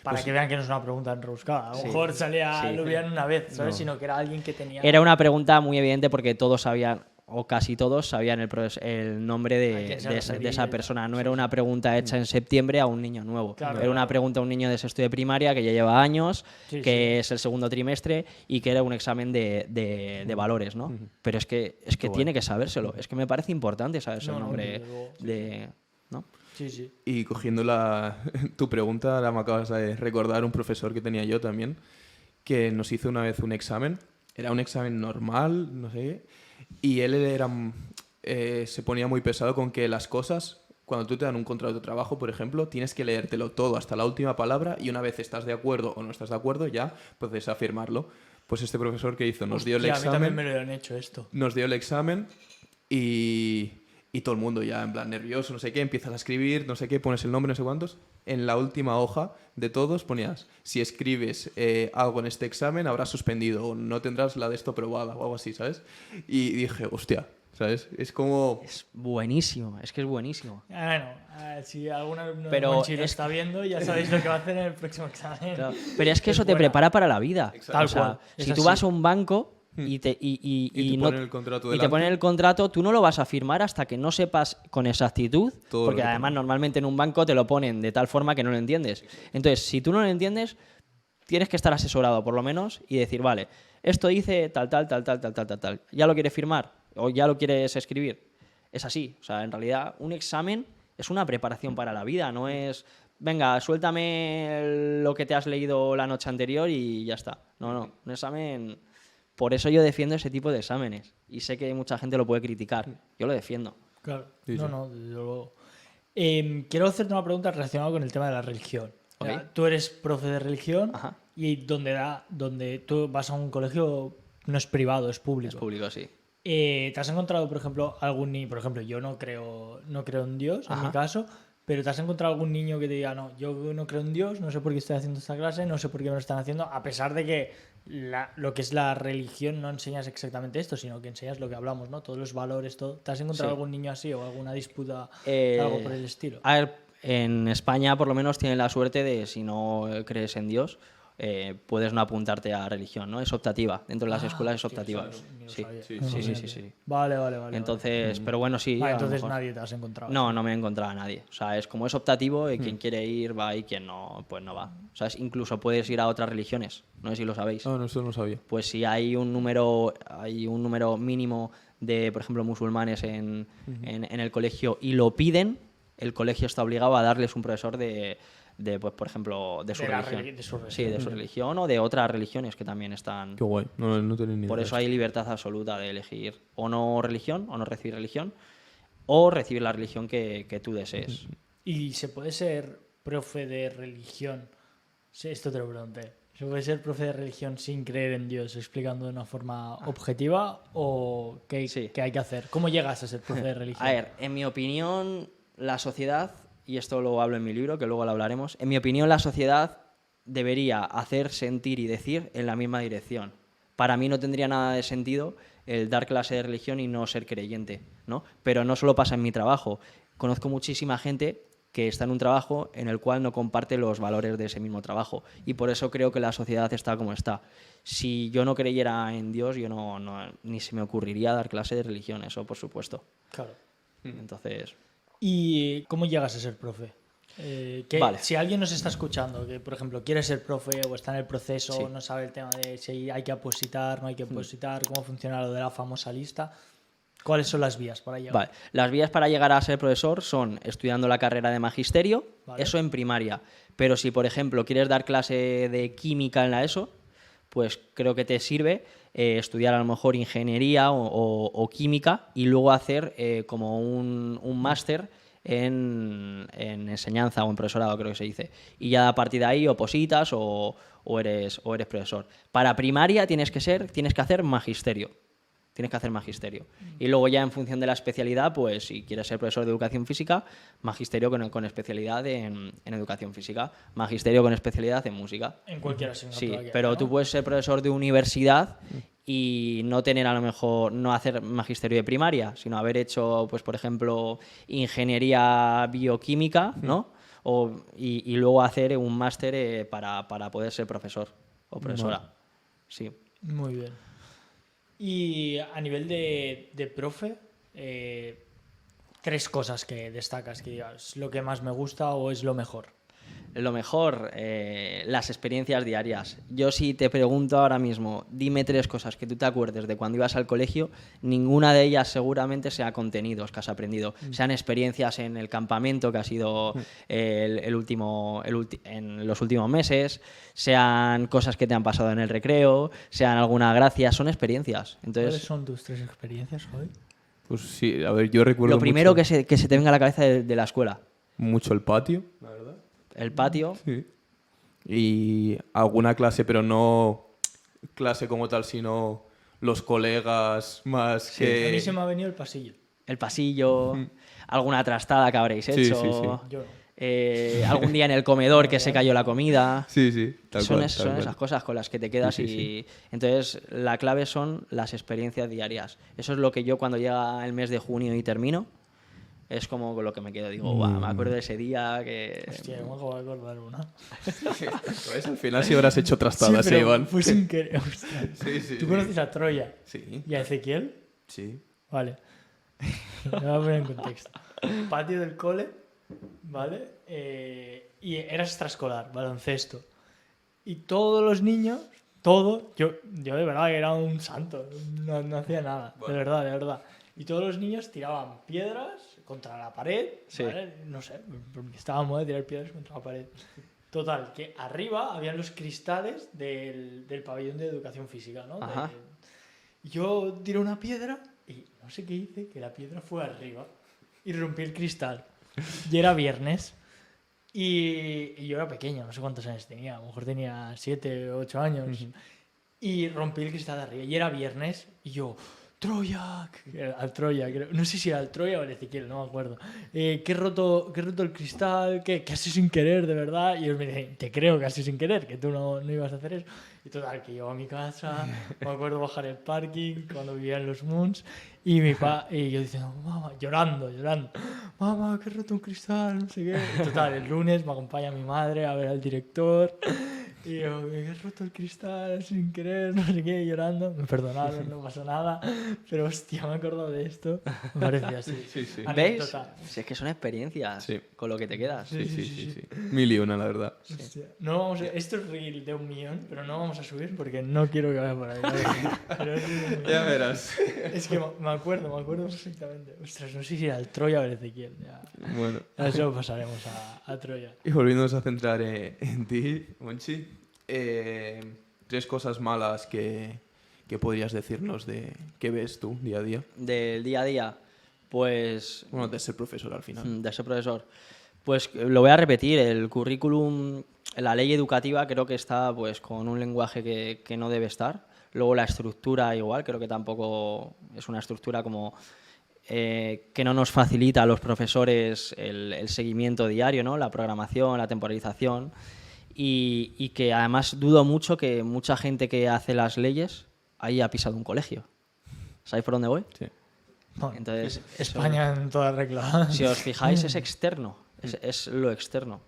Para que vean que no es una pregunta enroscada. A lo Sí. mejor salía, Sí. lo veían una vez, ¿sabes? No. Sino que era alguien que tenía... Era una pregunta muy evidente porque todos sabían, o casi todos sabían el nombre ¿A de quién se esa refería? persona. No era una pregunta hecha en septiembre a un niño nuevo. Claro, Era una claro. pregunta a un niño de sexto de primaria que ya lleva años, Sí, que es el segundo trimestre y que era un examen de valores, ¿no? Pero es que Qué tiene que sabérselo. Es que me parece importante saberse No, el no, nombre desde luego. de... ¿no? Sí, sí. Y cogiendo tu pregunta, ahora me acabas de recordar un profesor que tenía yo también, que nos hizo una vez un examen. Era un examen normal, no sé, y él se ponía muy pesado con que las cosas, cuando tú te dan un contrato de trabajo, por ejemplo, tienes que leértelo todo hasta la última palabra y una vez estás de acuerdo o no estás de acuerdo, ya procedes a firmarlo. Pues este profesor que hizo nos dio el Hostia, a mí también examen. me lo han hecho esto. Nos dio el examen y todo el mundo ya en plan nervioso, no sé qué, empiezas a escribir, no sé qué, pones el nombre, no sé cuántos. En la última hoja de todos ponías, si escribes algo en este examen habrás suspendido o no tendrás la de esto aprobada o algo así, ¿sabes? Y dije, hostia, ¿sabes? Es como... Es buenísimo, es que es buenísimo. Bueno, si algún alumno Pero de Monchi lo es- está viendo, ya sabéis lo que va a hacer en el próximo examen. Claro. Pero es que Es eso te buena. prepara para la vida. Exacto. Tal O sea, cual. Es si tú así. vas a un banco y te Y te no- ponen el contrato y te delante. ponen el contrato, tú no lo vas a firmar hasta que no sepas con exactitud, Todo lo porque que además pone. normalmente en un banco te lo ponen de tal forma que no lo entiendes. Entonces, si tú no lo entiendes, tienes que estar asesorado por lo menos y decir, vale, esto dice tal, tal, tal, tal, tal, tal, tal, tal. ¿Ya lo quieres firmar o ya lo quieres escribir? Es así. O sea, en realidad un examen es una preparación para la vida, no es, venga, suéltame lo que te has leído la noche anterior y ya está. No, no, un examen Por eso yo defiendo ese tipo de exámenes. Y sé que mucha gente lo puede criticar. Yo lo defiendo. Claro. Sí, No, sí. no, desde luego. Quiero hacerte una pregunta relacionada con el tema de la religión. Ok. Tú eres profe de religión Ajá. y donde tú vas a un colegio, no es privado, es público. Es público, sí. ¿Te has encontrado, por ejemplo, algún niño? Por ejemplo, yo no creo en Dios, en Ajá. mi caso, pero ¿te has encontrado algún niño que te diga, no, yo no creo en Dios, no sé por qué estoy haciendo esta clase, no sé por qué me lo están haciendo, a pesar de que lo que es la religión no enseñas exactamente esto, sino que enseñas lo que hablamos, ¿no? Todos los valores, todo. ¿Te has encontrado Sí. algún niño así o alguna disputa, Eh, algo por el estilo? A ver, en España por lo menos tienen la suerte de, si no crees en Dios, puedes no apuntarte a religión, ¿no? Es optativa. Dentro de las escuelas es Hostia, optativa. eso ni lo Sí, sabía. sí, No, sí, imagínate. sí. Vale. Entonces, pero bueno, sí. Vale, a lo entonces mejor. nadie te has encontrado. No me he encontrado a nadie. O sea, es como es optativo y quien quiere ir va y quien no, pues no va. O sea, incluso puedes ir a otras religiones. No sé si lo sabéis. Ah, no, eso no sabía. Pues si hay un número mínimo de, por ejemplo, musulmanes en el colegio y lo piden, el colegio está obligado a darles un profesor pues, por ejemplo, de su De la religión. de su Sí, de su religión o de otras religiones que también están. Qué guay. No tenía ni Por idea. eso hay libertad absoluta de elegir o no religión, o no recibir religión, o recibir la religión que tú desees. ¿Y se puede ser profe de religión? Sí, esto te lo pregunté. ¿Se puede ser profe de religión sin creer en Dios, explicando de una forma objetiva? ¿O qué, Sí. qué hay que hacer? ¿Cómo llegas a ser profe de religión? A ver, en mi opinión, la sociedad, y esto lo hablo en mi libro, que luego lo hablaremos, en mi opinión la sociedad debería hacer, sentir y decir en la misma dirección. Para mí no tendría nada de sentido el dar clase de religión y no ser creyente, ¿no? Pero no solo pasa en mi trabajo. Conozco muchísima gente que está en un trabajo en el cual no comparte los valores de ese mismo trabajo. Y por eso creo que la sociedad está como está. Si yo no creyera en Dios, yo ni se me ocurriría dar clase de religión, eso por supuesto. Claro. Entonces, ¿Y cómo llegas a ser profe? Vale. Si alguien nos está escuchando, que por ejemplo quiere ser profe o está en el proceso, Sí. no sabe el tema de si hay que opositar, no hay que opositar, cómo funciona lo de la famosa lista, ¿cuáles son las vías para llegar? vale. Las vías para llegar a ser profesor son estudiando la carrera de magisterio, Vale. eso en primaria. Pero si, por ejemplo, quieres dar clase de química en la ESO, pues creo que te sirve estudiar a lo mejor ingeniería o química y luego hacer como un máster en enseñanza o en profesorado, creo que se dice. Y ya a partir de ahí opositas o eres profesor. Para primaria tienes que hacer magisterio. Tienes que hacer magisterio. Y luego ya en función de la especialidad, pues si quieres ser profesor de educación física, magisterio con especialidad en educación física, magisterio con especialidad en música. En cualquier asignatura. Sí, que pero haya, tú ¿no? puedes ser profesor de universidad y no tener a lo mejor, no hacer magisterio de primaria, sino haber hecho, pues por ejemplo, ingeniería bioquímica, ¿no? Y luego hacer un máster para poder ser profesor o profesora. Sí. Muy bien. Y a nivel de profe, 3 cosas que destacas, que digas, lo que más me gusta o es lo mejor. Lo mejor, las experiencias diarias. Yo si te pregunto ahora mismo, dime 3 cosas que tú te acuerdes de cuando ibas al colegio, ninguna de ellas seguramente sea contenidos que has aprendido. Sean experiencias en el campamento que ha sido en los últimos meses, sean cosas que te han pasado en el recreo, sean alguna gracia, son experiencias. ¿Cuáles Entonces, son tus 3 experiencias hoy? Pues sí, a ver, yo recuerdo lo primero mucho, que se te venga a la cabeza de la escuela, mucho el patio. el patio. Sí. Y alguna clase, pero no clase como tal, sino los colegas más A mí que... se me ha venido el pasillo. El pasillo, alguna trastada que habréis Sí, hecho, sí, sí. Yo no. Algún día en el comedor que se cayó la comida. Sí, sí, tal Son, cual, es- tal son cual. esas cosas con las que te quedas Sí, sí, y entonces la clave son las experiencias diarias. Eso es lo que yo cuando llega el mes de junio y termino, es como con lo que me quedo. Digo, "Buah, me acuerdo de ese día que... Hostia, me acabo de acordar una. ¿Ves? Al final sí habrás hecho trastadas, pero Iván. fue sin querer. Hostia. Sí, sí, ¿Tú sí. conoces a Troya Sí, y a Ezequiel? sí. Vale. Me voy a poner en contexto. Patio del cole, ¿vale? Y era extraescolar, baloncesto. Y todos los niños, yo de verdad que era un santo, no hacía nada, de verdad, de verdad. Y todos los niños tiraban piedras contra la pared, Sí. ¿vale? No sé, porque estaba moda tirar piedras contra la pared. Total, que arriba habían los cristales del pabellón de educación física, ¿no? Ajá. Yo tiré una piedra y no sé qué hice, que la piedra fue arriba y rompí el cristal. Y era viernes. Y yo era pequeño, no sé cuántos años tenía, a lo mejor tenía 7 o 8 años. Y rompí el cristal de arriba. Y era viernes y yo, Troya, al Troya, creo. No sé si era al Troya o al Ezequiel, no me acuerdo. Que he roto el cristal, que casi sin querer, de verdad. Y ellos me dicen, te creo casi sin querer, que tú no ibas a hacer eso. Y total, que llego a mi casa, me acuerdo bajar el parking cuando vivía en los Moons. Y y yo diciendo, mamá, llorando, mamá, que he roto un cristal, no sé qué. Y total, el lunes me acompaña mi madre a ver al director. Y yo, que he roto el cristal sin querer, no sé qué, llorando. Me perdonaron, no pasó nada. Pero hostia, me he acordado de esto. Me parecía así. Sí. ¿Ves? Si es que son experiencias Sí. con lo que te quedas. Sí. 1.000.000, la verdad. Hostia. No vamos esto es reel de 1 millón, pero no vamos a subir porque no quiero que vaya por ahí. Pero es reel de 1 millón. Ya verás. Es que me acuerdo perfectamente. Ostras, no sé si era el Troya o el Ezequiel. Ya. Bueno. A eso pasaremos a Troya. Y volviéndonos a centrar en ti, Monchi, 3 cosas malas que podrías decirnos de qué ves tú día a día. Del día a día, pues Bueno, de ser profesor al final. de ser profesor. Pues lo voy a repetir, el currículum, la ley educativa creo que está pues con un lenguaje que no debe estar. Luego la estructura igual, creo que tampoco es una estructura como que no nos facilita a los profesores el seguimiento diario, ¿no? La programación, la temporalización y que además dudo mucho que mucha gente que hace las leyes haya pisado un colegio. ¿Sabéis por dónde voy? Sí. Bueno, Entonces, España en toda regla. si os fijáis, es externo, es lo externo.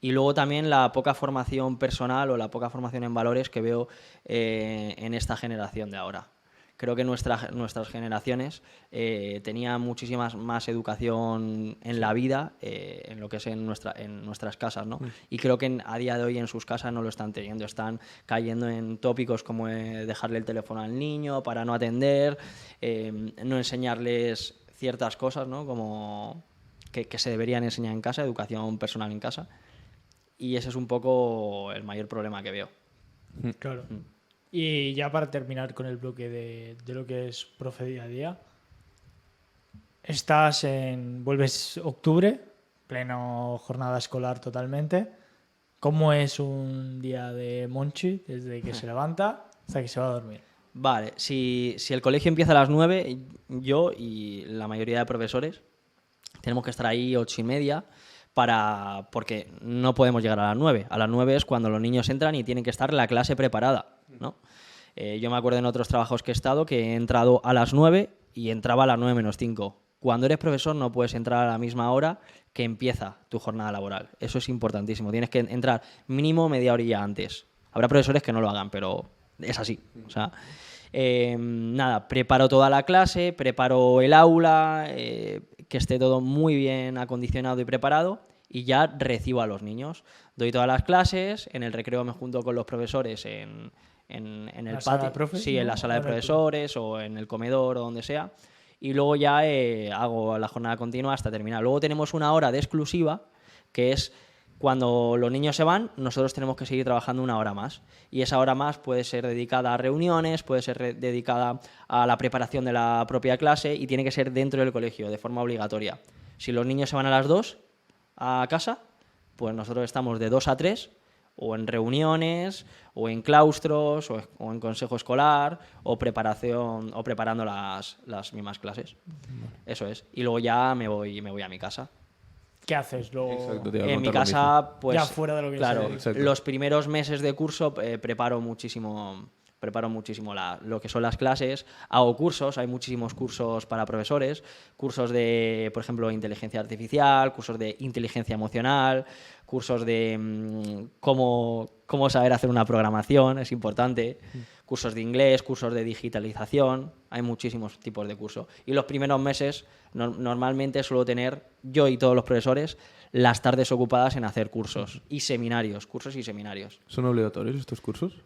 Y luego también la poca formación personal o la poca formación en valores que veo en esta generación de ahora. Creo que nuestras generaciones tenían muchísima más educación en la vida, en lo que es en nuestras casas, ¿no? Y creo que a día de hoy en sus casas no lo están teniendo. Están cayendo en tópicos como dejarle el teléfono al niño para no atender, no enseñarles ciertas cosas, ¿no? Como que se deberían enseñar en casa, educación personal en casa. Y ese es un poco el mayor problema que veo. Claro. Y ya para terminar con el bloque de lo que es profe día a día, vuelves octubre, pleno jornada escolar totalmente. ¿Cómo es un día de Monchi desde que se levanta hasta que se va a dormir? Vale, si el colegio empieza a las 9, yo y la mayoría de profesores tenemos que estar ahí 8:30 porque no podemos llegar a las 9. A las 9 es cuando los niños entran y tienen que estar la clase preparada, ¿no? Yo me acuerdo en otros trabajos que he estado que he entrado a las 9 y entraba a las 9 menos 5. Cuando eres profesor no puedes entrar a la misma hora que empieza tu jornada laboral. Eso es importantísimo. Tienes que entrar mínimo media horilla antes. Habrá profesores que no lo hagan, pero es así. O sea, nada, preparo toda la clase, preparo el aula, que esté todo muy bien acondicionado y preparado y ya recibo a los niños. Doy todas las clases, en el recreo me junto con los profesores en el patio, profes, sí, ¿no? en la sala de profesores o en el comedor o donde sea, y luego ya hago la jornada continua hasta terminar. Luego tenemos una hora de exclusiva, que es cuando los niños se van, nosotros tenemos que seguir trabajando una hora más, y esa hora más puede ser dedicada a reuniones, puede ser dedicada a la preparación de la propia clase y tiene que ser dentro del colegio, de forma obligatoria. Si los niños se van a las 2 a casa, pues nosotros estamos de 2 a 3 o en reuniones, o en claustros, o en consejo escolar, o preparando las mismas clases. Eso es. Y luego ya me voy a mi casa. ¿Qué haces luego? Exacto, te iba a En mi contar lo casa, pues, Ya fuera de lo que claro, sea. Exacto. los primeros meses de curso preparo muchísimo lo que son las clases, hago cursos, hay muchísimos cursos para profesores, cursos de, por ejemplo, inteligencia artificial, cursos de inteligencia emocional, cursos de cómo saber hacer una programación, es importante, cursos de inglés, cursos de digitalización, hay muchísimos tipos de cursos. Y los primeros meses normalmente suelo tener, yo y todos los profesores, las tardes ocupadas en hacer cursos y seminarios. ¿Son obligatorios estos cursos?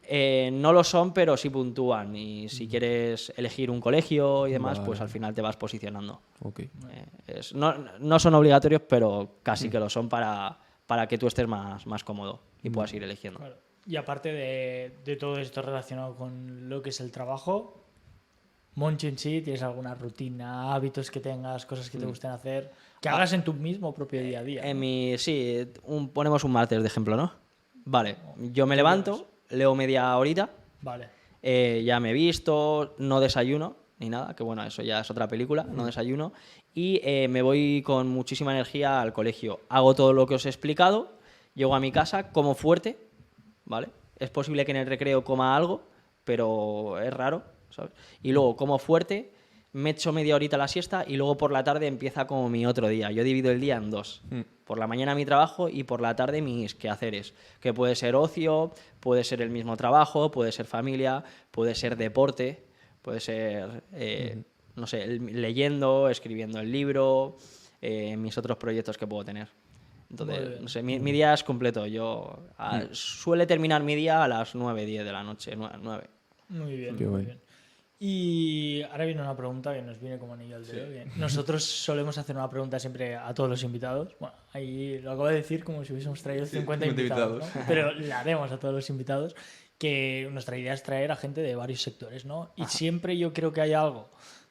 No lo son, pero sí puntúan. Y si quieres elegir un colegio y demás, Vale. pues al final te vas posicionando. Ok. No son obligatorios, pero casi que lo son para para que tú estés más cómodo y puedas ir eligiendo. Claro. Y aparte de todo esto relacionado con lo que es el trabajo, Monchi en sí, ¿tienes alguna rutina, hábitos que tengas, cosas que te gusten hacer, que hagas en tu mismo propio día a día? Sí, ponemos un martes de ejemplo, ¿no? Vale, yo me levanto, leo media horita, Vale. ya me he visto, no desayuno ni nada, que bueno, eso ya es otra película, no desayuno, y me voy con muchísima energía al colegio. Hago todo lo que os he explicado, llego a mi casa, como fuerte, ¿vale? Es posible que en el recreo coma algo, pero es raro, ¿sabes? Y luego como fuerte, me echo media horita la siesta y luego por la tarde empieza como mi otro día. Yo divido el día en dos. Por la mañana mi trabajo y por la tarde mis quehaceres, que puede ser ocio, puede ser el mismo trabajo, puede ser familia, puede ser deporte, puede ser, no sé, leyendo, escribiendo el libro, mis otros proyectos que puedo tener. Entonces, no sé, mi día es completo. Yo suele terminar mi día a las 9, 10 de la noche, 9. Muy bien, Qué muy bueno. bien. Y ahora viene una pregunta que nos viene como anillo al dedo. Bien. Nosotros solemos hacer una pregunta siempre a todos los invitados. Bueno, ahí lo acabo de decir como si hubiésemos traído 50 invitados, ¿no? Pero la haremos a todos los invitados, que nuestra idea es traer a gente de varios sectores, ¿no? Y siempre yo creo que hay algo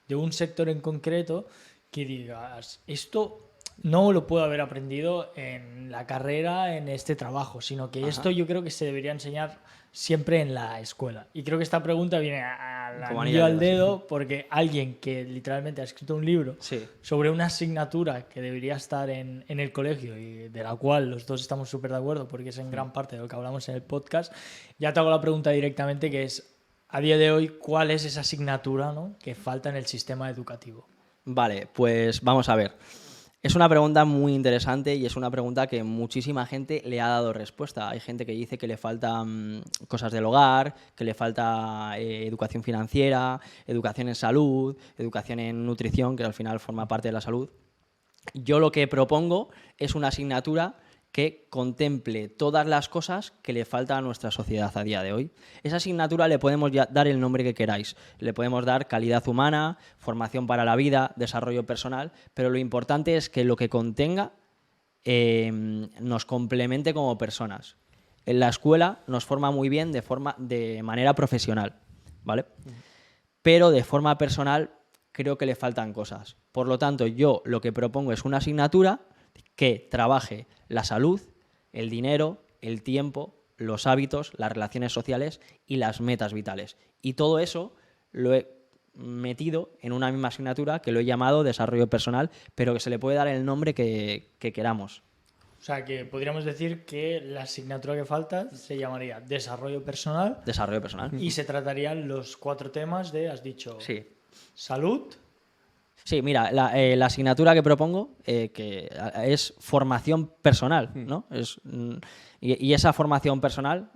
de un sector en concreto que digas, esto no lo puedo haber aprendido en la carrera, en este trabajo, sino que esto yo creo que se debería enseñar siempre en la escuela. Y creo que esta pregunta viene al Como anillo anillo al al dedo, dedo porque alguien que literalmente ha escrito un libro Sí. sobre una asignatura que debería estar en el colegio y de la cual los dos estamos súper de acuerdo porque es en gran parte de lo que hablamos en el podcast, ya te hago la pregunta directamente, que es, a día de hoy, ¿cuál es esa asignatura, ¿no?, que falta en el sistema educativo? Vale, pues vamos a ver. Es una pregunta muy interesante y es una pregunta que muchísima gente le ha dado respuesta. Hay gente que dice que le faltan cosas del hogar, que le falta educación financiera, educación en salud, educación en nutrición, que al final forma parte de la salud. Yo lo que propongo es una asignatura que contemple todas las cosas que le falta a nuestra sociedad a día de hoy. Esa asignatura le podemos dar el nombre que queráis. Le podemos dar calidad humana, formación para la vida, desarrollo personal, pero lo importante es que lo que contenga nos complemente como personas. En la escuela nos forma muy bien de manera profesional, ¿vale? Pero de forma personal creo que le faltan cosas. Por lo tanto, yo lo que propongo es una asignatura que trabaje la salud, el dinero, el tiempo, los hábitos, las relaciones sociales y las metas vitales. Y todo eso lo he metido en una misma asignatura que lo he llamado desarrollo personal, pero que se le puede dar el nombre que queramos. O sea, que podríamos decir que la asignatura que falta se llamaría desarrollo personal Desarrollo personal. y se tratarían los 4 temas de, has dicho, Sí. salud. Sí, mira, la asignatura que propongo que es formación personal, ¿no? Y esa formación personal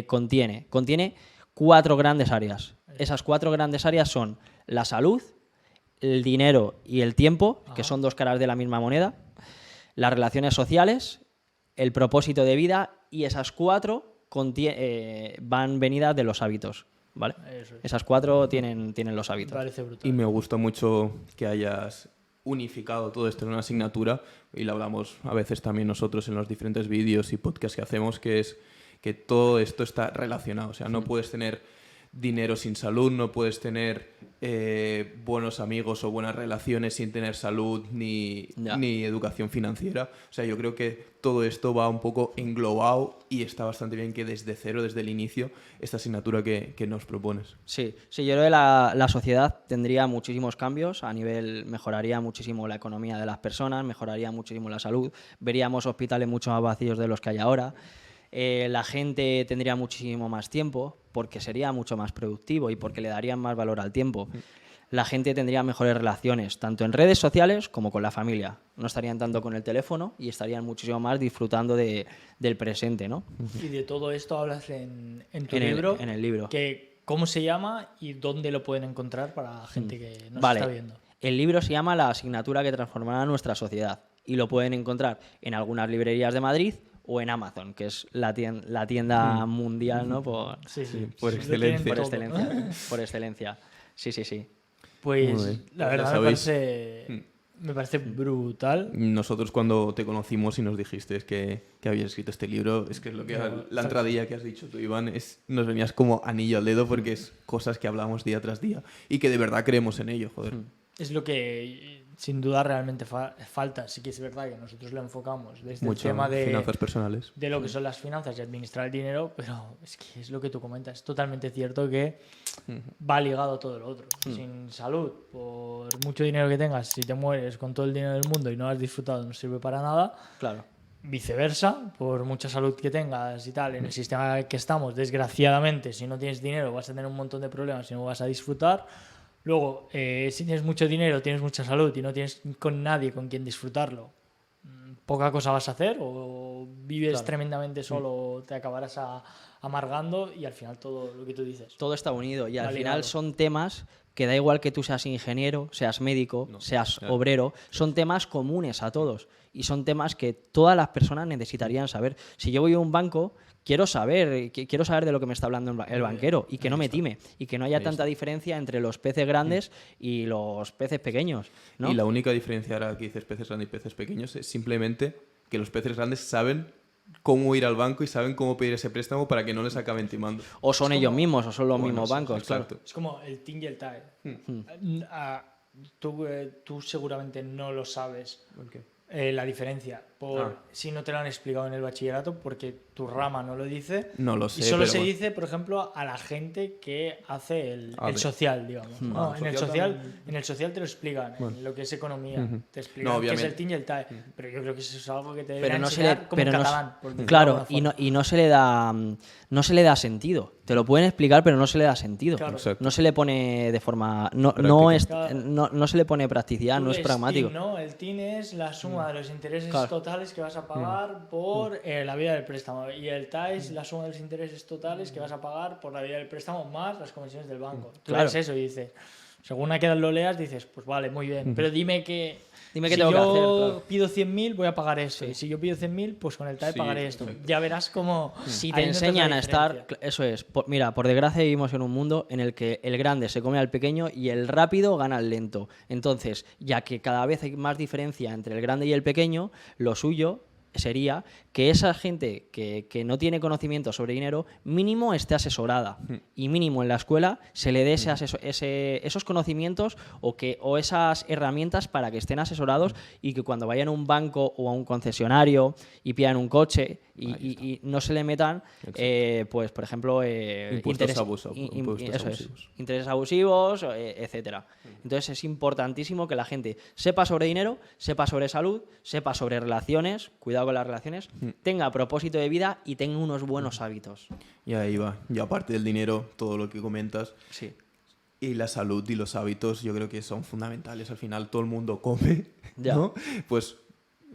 contiene 4 grandes áreas. Esas 4 grandes áreas son la salud, el dinero y el tiempo, que son 2 caras de la misma moneda, las relaciones sociales, el propósito de vida, y esas 4 van venidas de los hábitos, ¿vale? Eso es. Esas 4 tienen los Me hábitos. parece brutal. Y me gusta mucho que hayas unificado todo esto en una asignatura, y lo hablamos a veces también nosotros en los diferentes vídeos y podcasts que hacemos, que es que todo esto está relacionado. O sea, no puedes tener dinero sin salud, no puedes tener buenos amigos o buenas relaciones sin tener salud ni educación financiera. O sea, yo creo que todo esto va un poco englobado y está bastante bien que desde cero, desde el inicio, esta asignatura que nos propones. Sí, yo creo que la sociedad tendría muchísimos cambios a nivel, mejoraría muchísimo la economía de las personas, mejoraría muchísimo la salud, veríamos hospitales mucho más vacíos de los que hay ahora. La gente tendría muchísimo más tiempo porque sería mucho más productivo y porque le darían más valor al tiempo. La gente tendría mejores relaciones, tanto en redes sociales como con la familia. No estarían tanto con el teléfono y estarían muchísimo más disfrutando del presente, ¿no? Y de todo esto hablas en tu En libro. en el libro. ¿Cómo se llama y dónde lo pueden encontrar para gente que nos Vale. está viendo? El libro se llama La asignatura que transformará nuestra sociedad y lo pueden encontrar en algunas librerías de Madrid o en Amazon, que es la tienda mundial, ¿no? Por Sí. por Lo excelencia. tienen por todo. excelencia. Por excelencia. Sí. Pues Muy bien. la Ya verdad me sabéis. parece Me parece brutal. Nosotros cuando te conocimos y nos dijiste que habías escrito este libro, es que es lo que la entradilla que has dicho tú, Iván, nos venías como anillo al dedo porque es cosas que hablamos día tras día y que de verdad creemos en ello, joder. Es lo que sin duda realmente falta. Sí que es verdad que nosotros lo enfocamos desde Mucho el tema de finanzas personales. de lo que son las finanzas y administrar el dinero, pero es que es lo que tú comentas. Es totalmente cierto que va ligado a todo lo otro. Sin salud, por mucho dinero que tengas, si te mueres con todo el dinero del mundo y no lo has disfrutado, no sirve para nada. Claro. Viceversa, por mucha salud que tengas y tal, en el sistema que estamos, desgraciadamente, si no tienes dinero vas a tener un montón de problemas y no vas a disfrutar. Luego, si tienes mucho dinero, tienes mucha salud y no tienes con nadie con quien disfrutarlo, poca cosa vas a hacer, o vives tremendamente solo, o te acabarás amargando, y al final todo lo que tú dices. Todo está unido y al Vale, final claro. son temas que da igual que tú seas ingeniero, seas médico, seas obrero, son temas comunes a todos y son temas que todas las personas necesitarían saber. Si yo voy a un banco, quiero saber de lo que me está hablando el banquero y que no me time y que no haya tanta diferencia entre los peces grandes y los peces pequeños, ¿no? Y la única diferencia ahora que dices peces grandes y peces pequeños es simplemente que los peces grandes saben cómo ir al banco y saben cómo pedir ese préstamo para que no les acaben timando. O son ellos mismos o son los Bueno, mismos sí, bancos, claro. exacto. Es como el TIN y el TAE. Tú seguramente no lo sabes, ¿Por qué? la diferencia, si no te lo han explicado en el bachillerato, porque tu rama no lo dice. No lo sé, Y solo pero se bueno. dice, por ejemplo, a la gente que hace el ver. social, digamos. No, Ah, en el social social, en el social te lo explican, en lo que es economía, te explican No, qué es el obviamente. TIN y el TAE. Pero yo creo que eso es algo que te Pero deberían no se le, enseñar como en pero no se- catalán. por decirlo de claro, alguna forma. y no se le da sentido. Te lo pueden explicar, pero no se le da sentido. Claro. Exacto. No se le pone de forma, no Práctica. no se le pone practicidad, Tú no es ves pragmático. TIN, ¿no? El TIN es la suma de los intereses Claro. totales que vas a pagar por la vida del préstamo. Y el TAE es la suma de los intereses totales que vas a pagar por la vida del préstamo más las comisiones del banco. Tú Claro. ves eso y dices, según a qué edad lo leas, dices, pues vale, muy bien. Pero dime que Dime si qué tengo que yo hacer, claro. pido 100.000 voy a pagar eso. Y si yo pido 100.000, pues con el TAE Sí, pagaré esto. exacto. Ya verás cómo... Si ahí te notas la enseñan a estar, diferencia. eso es. Mira, por desgracia vivimos en un mundo en el que el grande se come al pequeño y el rápido gana al lento. Entonces, ya que cada vez hay más diferencia entre el grande y el pequeño, lo suyo sería que esa gente que no tiene conocimiento sobre dinero mínimo esté asesorada y mínimo en la escuela se le dé esos conocimientos o esas herramientas para que estén asesorados y que cuando vayan a un banco o a un concesionario y pidan un coche y no se le metan, pues por ejemplo, Impuestos abusivos. eso es, intereses abusivos, etcétera. Entonces es importantísimo que la gente sepa sobre dinero, sepa sobre salud, sepa sobre relaciones, cuidado con las relaciones, tenga propósito de vida y tenga unos buenos hábitos. Y ahí va. Y aparte del dinero, todo lo que comentas. Sí. Y la salud y los hábitos yo creo que son fundamentales. Al final todo el mundo come, Ya. ¿no? Pues,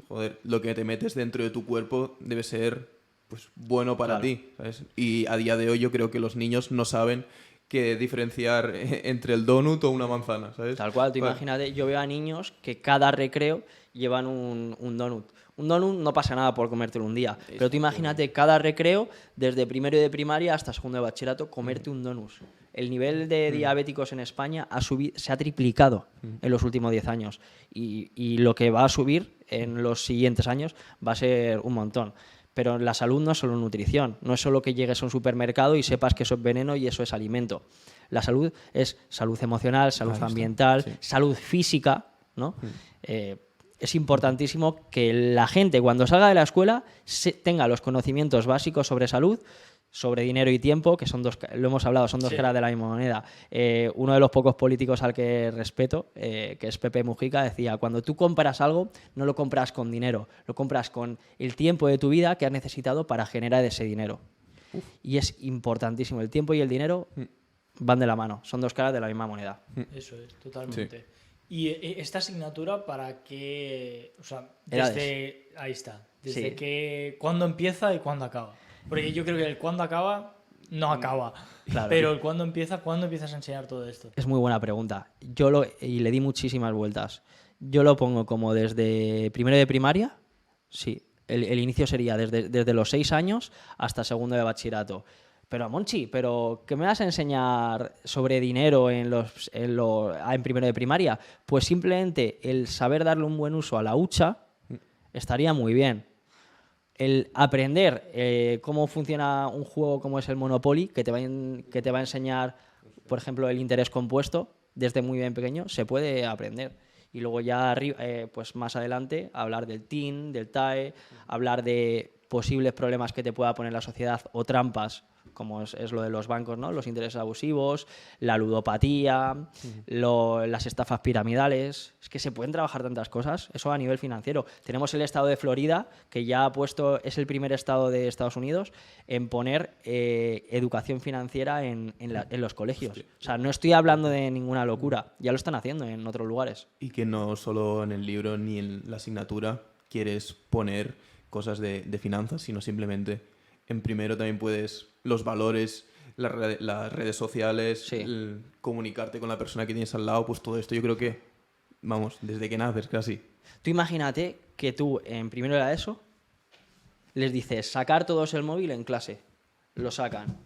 joder, lo que te metes dentro de tu cuerpo debe ser pues bueno para Claro. ti, ¿sabes? Y a día de hoy yo creo que los niños no saben qué diferenciar entre el donut o una manzana, ¿sabes? Tal cual, tú Vale. imagínate, yo veo a niños que cada recreo llevan un donut. Un donut no pasa nada por comértelo un día, pero tú imagínate cada recreo, desde primero de primaria hasta segundo de bachillerato, comerte un donut. El nivel de diabéticos en España se ha triplicado en los últimos 10 años y lo que va a subir en los siguientes años va a ser un montón. Pero la salud no es solo nutrición, no es solo que llegues a un supermercado y sepas que eso es veneno y eso es alimento. La salud es salud emocional, salud ambiental, salud física, ¿no? Es importantísimo que la gente cuando salga de la escuela tenga los conocimientos básicos sobre salud, sobre dinero y tiempo, que son dos, lo hemos hablado, son dos caras de la misma moneda. Uno de los pocos políticos al que respeto, que es Pepe Mujica, decía, cuando tú compras algo, no lo compras con dinero, lo compras con el tiempo de tu vida que has necesitado para generar ese dinero. Y es importantísimo, el tiempo y el dinero van de la mano, son dos caras de la misma moneda. Eso es, totalmente. Y esta asignatura para qué, o sea, Edades. ahí está, desde Sí. que cuándo empieza y cuándo acaba. Porque yo creo que el cuándo acaba no acaba, Claro. pero el cuándo empiezas a enseñar todo esto. Es muy buena pregunta. Y le di muchísimas vueltas. Yo lo pongo como desde primero de primaria, sí. El inicio sería desde los 6 años hasta segundo de bachillerato. Pero Monchi, ¿pero qué me vas a enseñar sobre dinero en primero de primaria? Pues simplemente el saber darle un buen uso a la hucha estaría muy bien. El aprender cómo funciona un juego como es el Monopoly, que te va a enseñar, por ejemplo, el interés compuesto desde muy bien pequeño, se puede aprender. Y luego ya pues más adelante hablar del TIN, del TAE, hablar de posibles problemas que te pueda poner la sociedad o trampas, como es lo de los bancos, ¿no? Los intereses abusivos, la ludopatía, las estafas piramidales. Es que se pueden trabajar tantas cosas, eso a nivel financiero. Tenemos el estado de Florida, que ya ha puesto, es el primer estado de Estados Unidos en poner educación financiera en los colegios. O sea, no estoy hablando de ninguna locura, ya lo están haciendo en otros lugares. Y que no solo en el libro ni en la asignatura quieres poner cosas de finanzas, sino simplemente en primero también puedes los valores, las redes sociales, Sí. comunicarte con la persona que tienes al lado, pues todo esto yo creo que, vamos, desde que naces casi. Tú imagínate que tú en primero de la ESO les dices sacar todos el móvil en clase, lo sacan.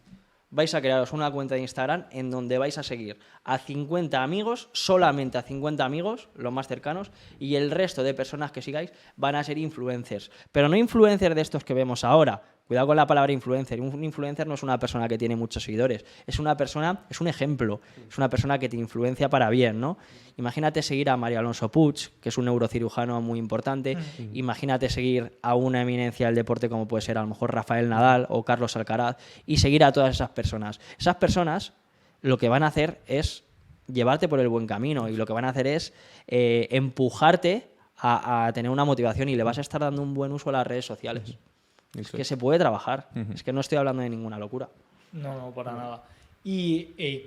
Vais a crearos una cuenta de Instagram en donde vais a seguir a 50 amigos, solamente a 50 amigos, los más cercanos, y el resto de personas que sigáis van a ser influencers. Pero no influencers de estos que vemos ahora. Cuidado con la palabra influencer. Un influencer no es una persona que tiene muchos seguidores. Es una persona, es un ejemplo. Es una persona que te influencia para bien, ¿no? Imagínate seguir a María Alonso Puig, que es un neurocirujano muy importante. Imagínate seguir a una eminencia del deporte como puede ser a lo mejor Rafael Nadal o Carlos Alcaraz y seguir a todas esas personas. Esas personas lo que van a hacer es llevarte por el buen camino y lo que van a hacer es empujarte a tener una motivación y le vas a estar dando un buen uso a las redes sociales. Es que se puede trabajar. Es que no estoy hablando de ninguna locura. No, para nada. ¿Y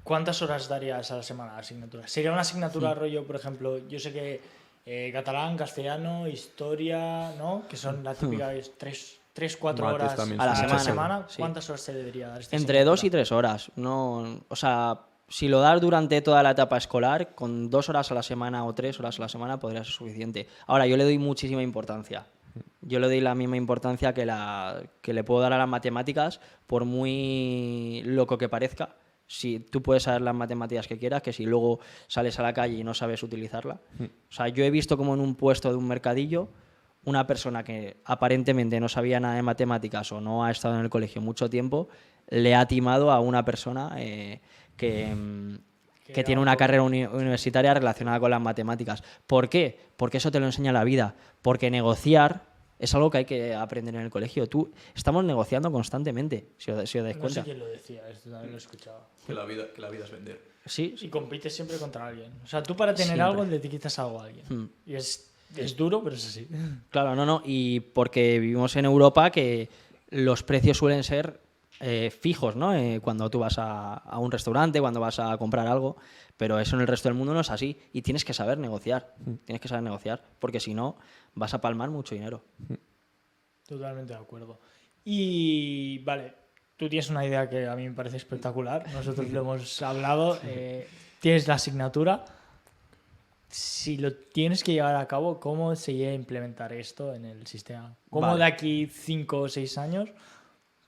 cuántas horas darías a la semana de asignatura? ¿Sería una asignatura rollo, por ejemplo, yo sé que catalán, castellano, historia, ¿no? Que son la típica 3-4 Mates horas también a la son semana? sí. ¿Cuántas horas se debería dar? Entre 2 y 3 horas. No, o sea, si lo das durante toda la etapa escolar, con 2 horas a la semana o 3 horas a la semana podría ser suficiente. Ahora, yo le doy muchísima importancia. Yo le doy la misma importancia que le puedo dar a las matemáticas, por muy loco que parezca. Si tú puedes saber las matemáticas que quieras, que si luego sales a la calle y no sabes utilizarla. O sea, yo he visto como en un puesto de un mercadillo, una persona que aparentemente no sabía nada de matemáticas o no ha estado en el colegio mucho tiempo, le ha timado a una persona que tiene una carrera universitaria relacionada con las matemáticas. ¿Por qué? Porque eso te lo enseña la vida. Porque negociar es algo que hay que aprender en el colegio. Estamos negociando constantemente, si os dais No cuenta. sé quién lo decía, esto también lo he escuchado. Que la vida es vender. Sí, Y compites siempre contra alguien. O sea, tú para tener Siempre. algo le quitas algo a alguien. Y es duro, pero es así. claro, no. Y porque vivimos en Europa que los precios suelen ser fijos, ¿no? Cuando tú vas a un restaurante, cuando vas a comprar algo, pero eso en el resto del mundo no es así y tienes que saber negociar, porque si no vas a palmar mucho dinero. Totalmente de acuerdo. Y vale, tú tienes una idea que a mí me parece espectacular, nosotros lo hemos hablado, tienes la asignatura. Si lo tienes que llevar a cabo, ¿cómo se llega a implementar esto en el sistema? ¿Cómo Vale. de aquí 5 o 6 años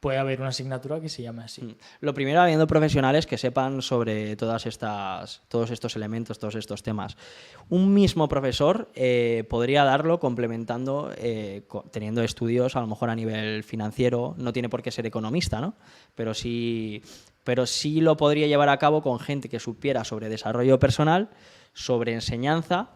puede haber una asignatura que se llame así? Lo primero, habiendo profesionales que sepan sobre todos estos elementos, todos estos temas. Un mismo profesor podría darlo complementando, teniendo estudios a lo mejor a nivel financiero, no tiene por qué ser economista, ¿no? Pero sí lo podría llevar a cabo con gente que supiera sobre desarrollo personal, sobre enseñanza,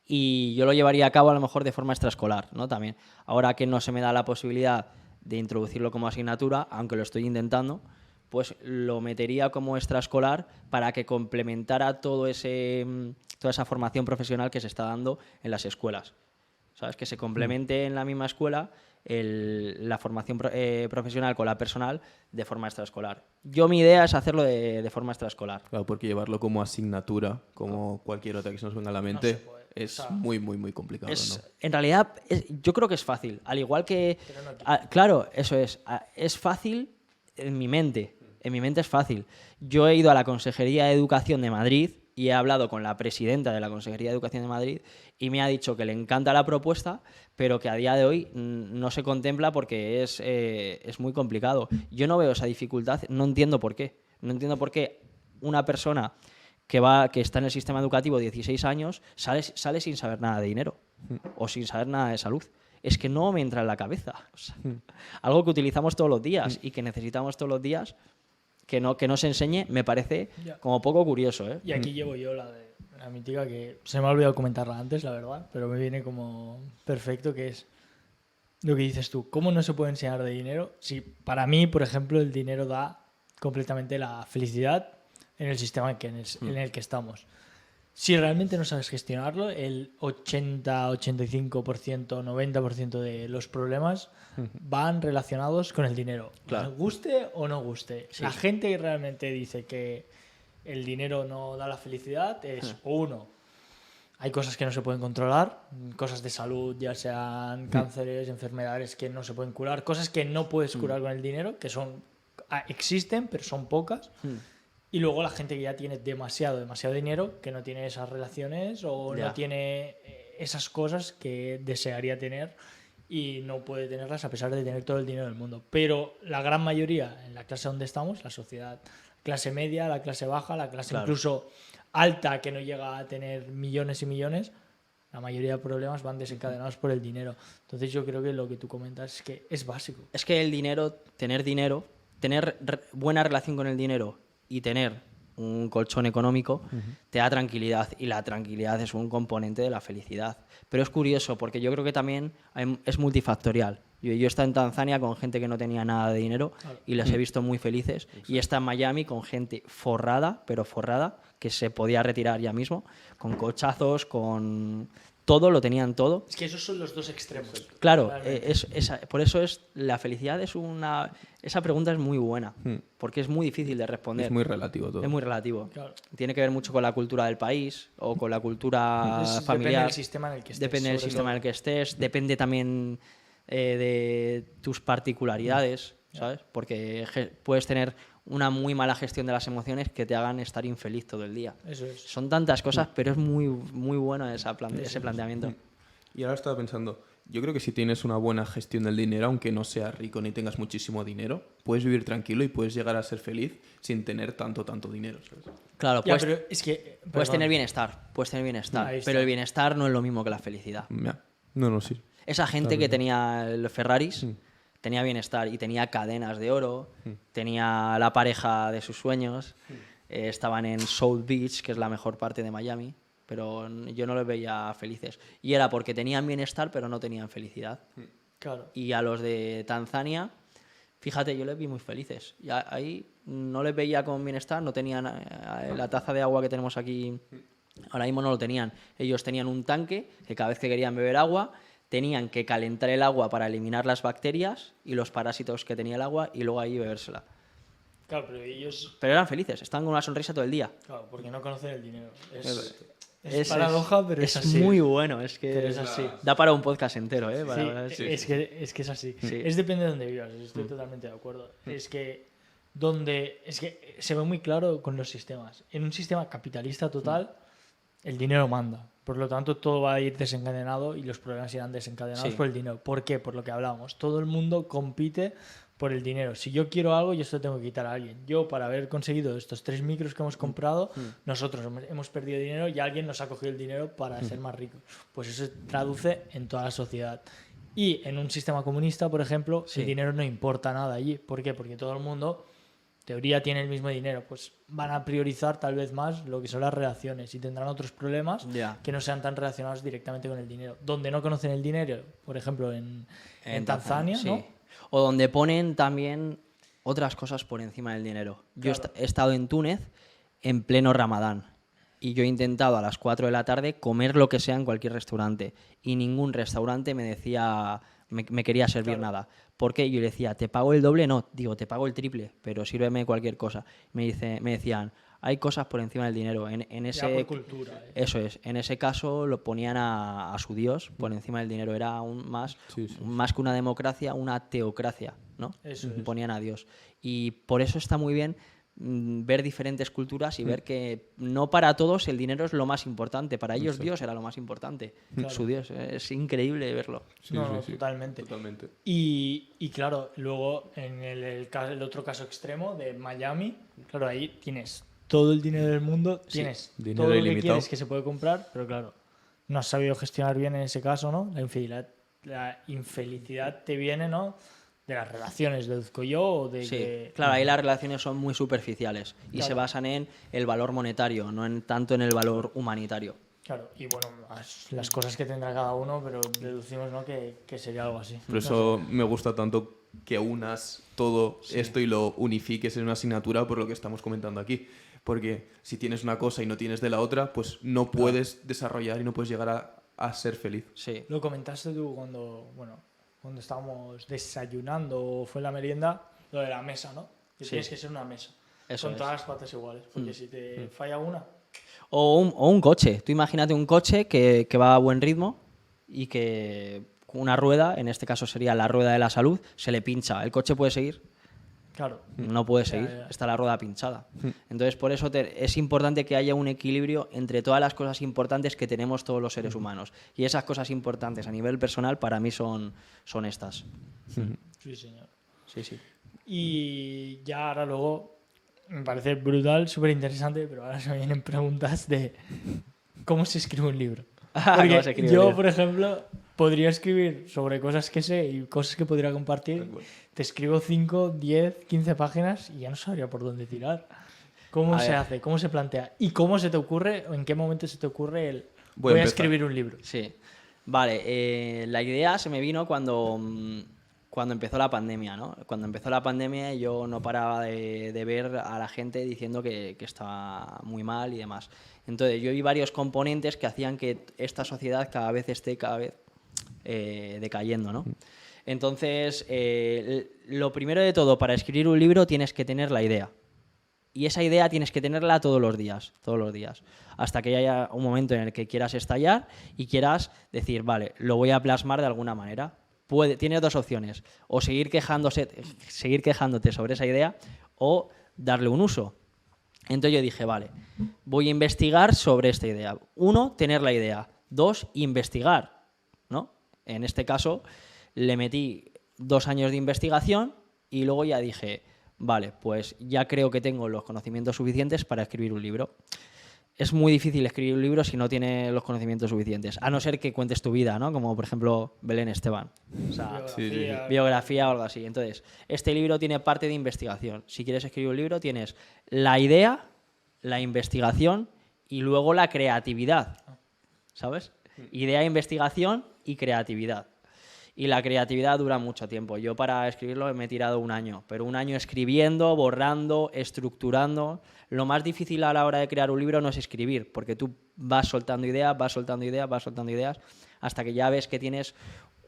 y yo lo llevaría a cabo a lo mejor de forma extraescolar, ¿no? También. Ahora que no se me da la posibilidad de introducirlo como asignatura, aunque lo estoy intentando, pues lo metería como extraescolar para que complementara toda esa formación profesional que se está dando en las escuelas. ¿Sabes? Que se complemente en la misma escuela la formación profesional con la personal de forma extraescolar. Mi idea es hacerlo de forma extraescolar. Claro, porque llevarlo como asignatura, como cualquier otra que se nos venga a la mente, se puede. es O sea, muy, muy, muy complicado, ¿no? En realidad, yo creo que es fácil. Al igual que... Pero no aquí. claro, eso es. Es fácil en mi mente. En mi mente es fácil. Yo he ido a la Consejería de Educación de Madrid y he hablado con la presidenta de la Consejería de Educación de Madrid y me ha dicho que le encanta la propuesta, pero que a día de hoy no se contempla porque es muy complicado. Yo no veo esa dificultad, no entiendo por qué. No entiendo por qué una persona que está en el sistema educativo 16 años sale sin saber nada de dinero o sin saber nada de salud. Es que no me entra en la cabeza. O sea, algo que utilizamos todos los días y que necesitamos todos los días, que no se enseñe, me parece como poco curioso, ¿eh? Y aquí llevo yo la mítica que se me ha olvidado comentarla antes, la verdad, pero me viene como perfecto, que es lo que dices tú. ¿Cómo no se puede enseñar de dinero? Si para mí, por ejemplo, el dinero da completamente la felicidad en el sistema en el que estamos. Si realmente no sabes gestionarlo, el 80, 85%, 90% de los problemas van relacionados con el dinero. Claro. Guste o no guste. Sí. La gente que realmente dice que el dinero no da la felicidad es, uno, hay cosas que no se pueden controlar, cosas de salud, ya sean cánceres, enfermedades que no se pueden curar, cosas que no puedes curar con el dinero, que existen, pero son pocas. Y luego la gente que ya tiene demasiado dinero, que no tiene esas relaciones o no tiene esas cosas que desearía tener y no puede tenerlas a pesar de tener todo el dinero del mundo. Pero la gran mayoría, en la clase donde estamos, la sociedad, clase media, la clase baja, la clase incluso alta, que no llega a tener millones y millones, la mayoría de problemas van desencadenados por el dinero. Entonces yo creo que lo que tú comentas es que es básico. Es que el dinero, tener buena relación con el dinero y tener un colchón económico te da tranquilidad, y la tranquilidad es un componente de la felicidad. Pero es curioso porque yo creo que también es multifactorial. Yo he estado en Tanzania con gente que no tenía nada de dinero y les he visto muy felices. Y he estado en Miami con gente forrada, que se podía retirar ya mismo, con cochazos, con todo, lo tenían todo. Es que esos son los dos extremos. Claro, por eso la felicidad esa pregunta es muy buena, porque es muy difícil de responder. Es muy relativo todo. Es muy relativo. Claro. Tiene que ver mucho con la cultura del país o con la cultura familiar. Depende del sistema en el que estés. Depende del sistema en el que estés. Depende también de tus particularidades, ¿sabes? Porque puedes tener una muy mala gestión de las emociones que te hagan estar infeliz todo el día. Eso es. Son tantas cosas, pero es muy, muy bueno ese planteamiento. Y ahora estaba pensando, yo creo que si tienes una buena gestión del dinero, aunque no seas rico ni tengas muchísimo dinero, puedes vivir tranquilo y puedes llegar a ser feliz sin tener tanto dinero, ¿sabes? Claro, pero es que, puedes tener bienestar, Ahí está. pero el bienestar no es lo mismo que la felicidad. Ya. No, sí. Esa gente que tenía los Ferraris tenía bienestar y tenía cadenas de oro, tenía la pareja de sus sueños, estaban en South Beach, que es la mejor parte de Miami, pero yo no los veía felices. Y era porque tenían bienestar, pero no tenían felicidad. Claro. Y a los de Tanzania, fíjate, yo les vi muy felices. Y ahí no les veía con bienestar, no tenían la taza de agua que tenemos aquí, ahora mismo no lo tenían. Ellos tenían un tanque que cada vez que querían beber agua, tenían que calentar el agua para eliminar las bacterias y los parásitos que tenía el agua y luego ahí bebérsela. Claro, pero ellos... Pero eran felices, estaban con una sonrisa todo el día. Claro, porque no conocen el dinero. Es paradoja, pero es es así. muy bueno, es que Pero es así. Da para un podcast entero, ¿eh? Es que es así. Sí. Es depende de dónde vivas, estoy totalmente de acuerdo. Es que se ve muy claro con los sistemas. En un sistema capitalista total, el dinero manda. Por lo tanto, todo va a ir desencadenado y los problemas irán desencadenados por el dinero. ¿Por qué? Por lo que hablábamos. Todo el mundo compite por el dinero. Si yo quiero algo, yo esto tengo que quitar a alguien. Yo, para haber conseguido estos 3 micros que hemos comprado, nosotros hemos perdido dinero y alguien nos ha cogido el dinero para ser más ricos. Pues eso se traduce en toda la sociedad. Y en un sistema comunista, por ejemplo, el dinero no importa nada allí. ¿Por qué? Porque todo el mundo, en teoría, tiene el mismo dinero. Pues van a priorizar tal vez más lo que son las relaciones y tendrán otros problemas que no sean tan relacionados directamente con el dinero. Donde no conocen el dinero, por ejemplo, en Tanzania, ¿no? Sí. O donde ponen también otras cosas por encima del dinero. Yo he estado en Túnez en pleno Ramadán y yo he intentado a las 4 de la tarde comer lo que sea en cualquier restaurante y ningún restaurante me decía, me quería servir nada. ¿Por qué? Yo le decía, ¿te pago el doble? No, digo, te pago el triple, pero sírveme cualquier cosa. Me decían, hay cosas por encima del dinero. En ese, ya por cultura. Eso es. En ese caso lo ponían a su Dios por encima del dinero. Era aún más, más que una democracia, una teocracia, ¿no? Eso es. Ponían a Dios. Y por eso está muy bien ver diferentes culturas y ver que no para todos el dinero es lo más importante. Para ellos Dios era lo más importante. Claro. Su Dios. Es increíble verlo. No, totalmente. Totalmente. Y claro, luego en el otro caso extremo de Miami, claro, ahí tienes todo el dinero del mundo, tienes dinero todo lo que ilimitado. quieres que se puede comprar, pero claro, no has sabido gestionar bien en ese caso, ¿no? La infelicidad te viene, ¿no? De las relaciones, deduzco yo, o de Sí, que... claro, ahí las relaciones son muy superficiales y se basan en el valor monetario, no tanto en el valor humanitario. Claro, y bueno, las cosas que tendrá cada uno, pero deducimos, ¿no? Que sería algo así. Por eso me gusta tanto que unas todo esto y lo unifiques en una asignatura por lo que estamos comentando aquí. Porque si tienes una cosa y no tienes de la otra, pues no puedes desarrollar y no puedes llegar a ser feliz. Sí. Lo comentaste tú cuando estábamos desayunando o fue la merienda, lo de la mesa, ¿no? Que Sí. tienes que ser una mesa. Eso con es. todas las patas iguales. Porque si te falla una... O un coche. Tú imagínate un coche que va a buen ritmo y que una rueda, en este caso sería la rueda de la salud, se le pincha. ¿El coche puede seguir? Claro. No puede seguir. ya. Está la rueda pinchada. Entonces, por eso es importante que haya un equilibrio entre todas las cosas importantes que tenemos todos los seres humanos. Y esas cosas importantes a nivel personal para mí son estas. Sí, señor. Sí, sí. Y ya ahora luego, me parece brutal, súper interesante, pero ahora se me vienen preguntas de cómo se escribe un libro. ¿Cómo Porque se escribe un yo, libro? por ejemplo, podría escribir sobre cosas que sé y cosas que podría compartir. Te escribo 5, 10, 15 páginas y ya no sabría por dónde tirar. ¿Cómo A se ver. hace? ¿Cómo se plantea? ¿Y cómo se te ocurre o en qué momento se te ocurre el Voy a voy a empezar. escribir un libro? Sí. Vale, la idea se me vino cuando empezó la pandemia, ¿no? Cuando empezó la pandemia yo no paraba de ver a la gente diciendo que estaba muy mal y demás. Entonces yo vi varios componentes que hacían que esta sociedad cada vez esté decayendo, ¿no? Entonces, lo primero de todo, para escribir un libro tienes que tener la idea. Y esa idea tienes que tenerla todos los días, hasta que haya un momento en el que quieras estallar y quieras decir, vale, lo voy a plasmar de alguna manera. Tienes dos opciones, o seguir quejándote sobre esa idea o darle un uso. Entonces yo dije, vale, voy a investigar sobre esta idea. 1, tener la idea. 2, investigar, ¿no? En este caso, le metí 2 años de investigación y luego ya dije, vale, pues ya creo que tengo los conocimientos suficientes para escribir un libro. Es muy difícil escribir un libro si no tienes los conocimientos suficientes, a no ser que cuentes tu vida, ¿no? Como por ejemplo Belén Esteban. O sea, biografía o algo así. Entonces, este libro tiene parte de investigación. Si quieres escribir un libro, tienes la idea, la investigación y luego la creatividad. ¿Sabes? Idea, investigación y creatividad. Y la creatividad dura mucho tiempo. Yo para escribirlo me he tirado 1 año, pero 1 año escribiendo, borrando, estructurando. Lo más difícil a la hora de crear un libro no es escribir, porque tú vas soltando ideas, hasta que ya ves que tienes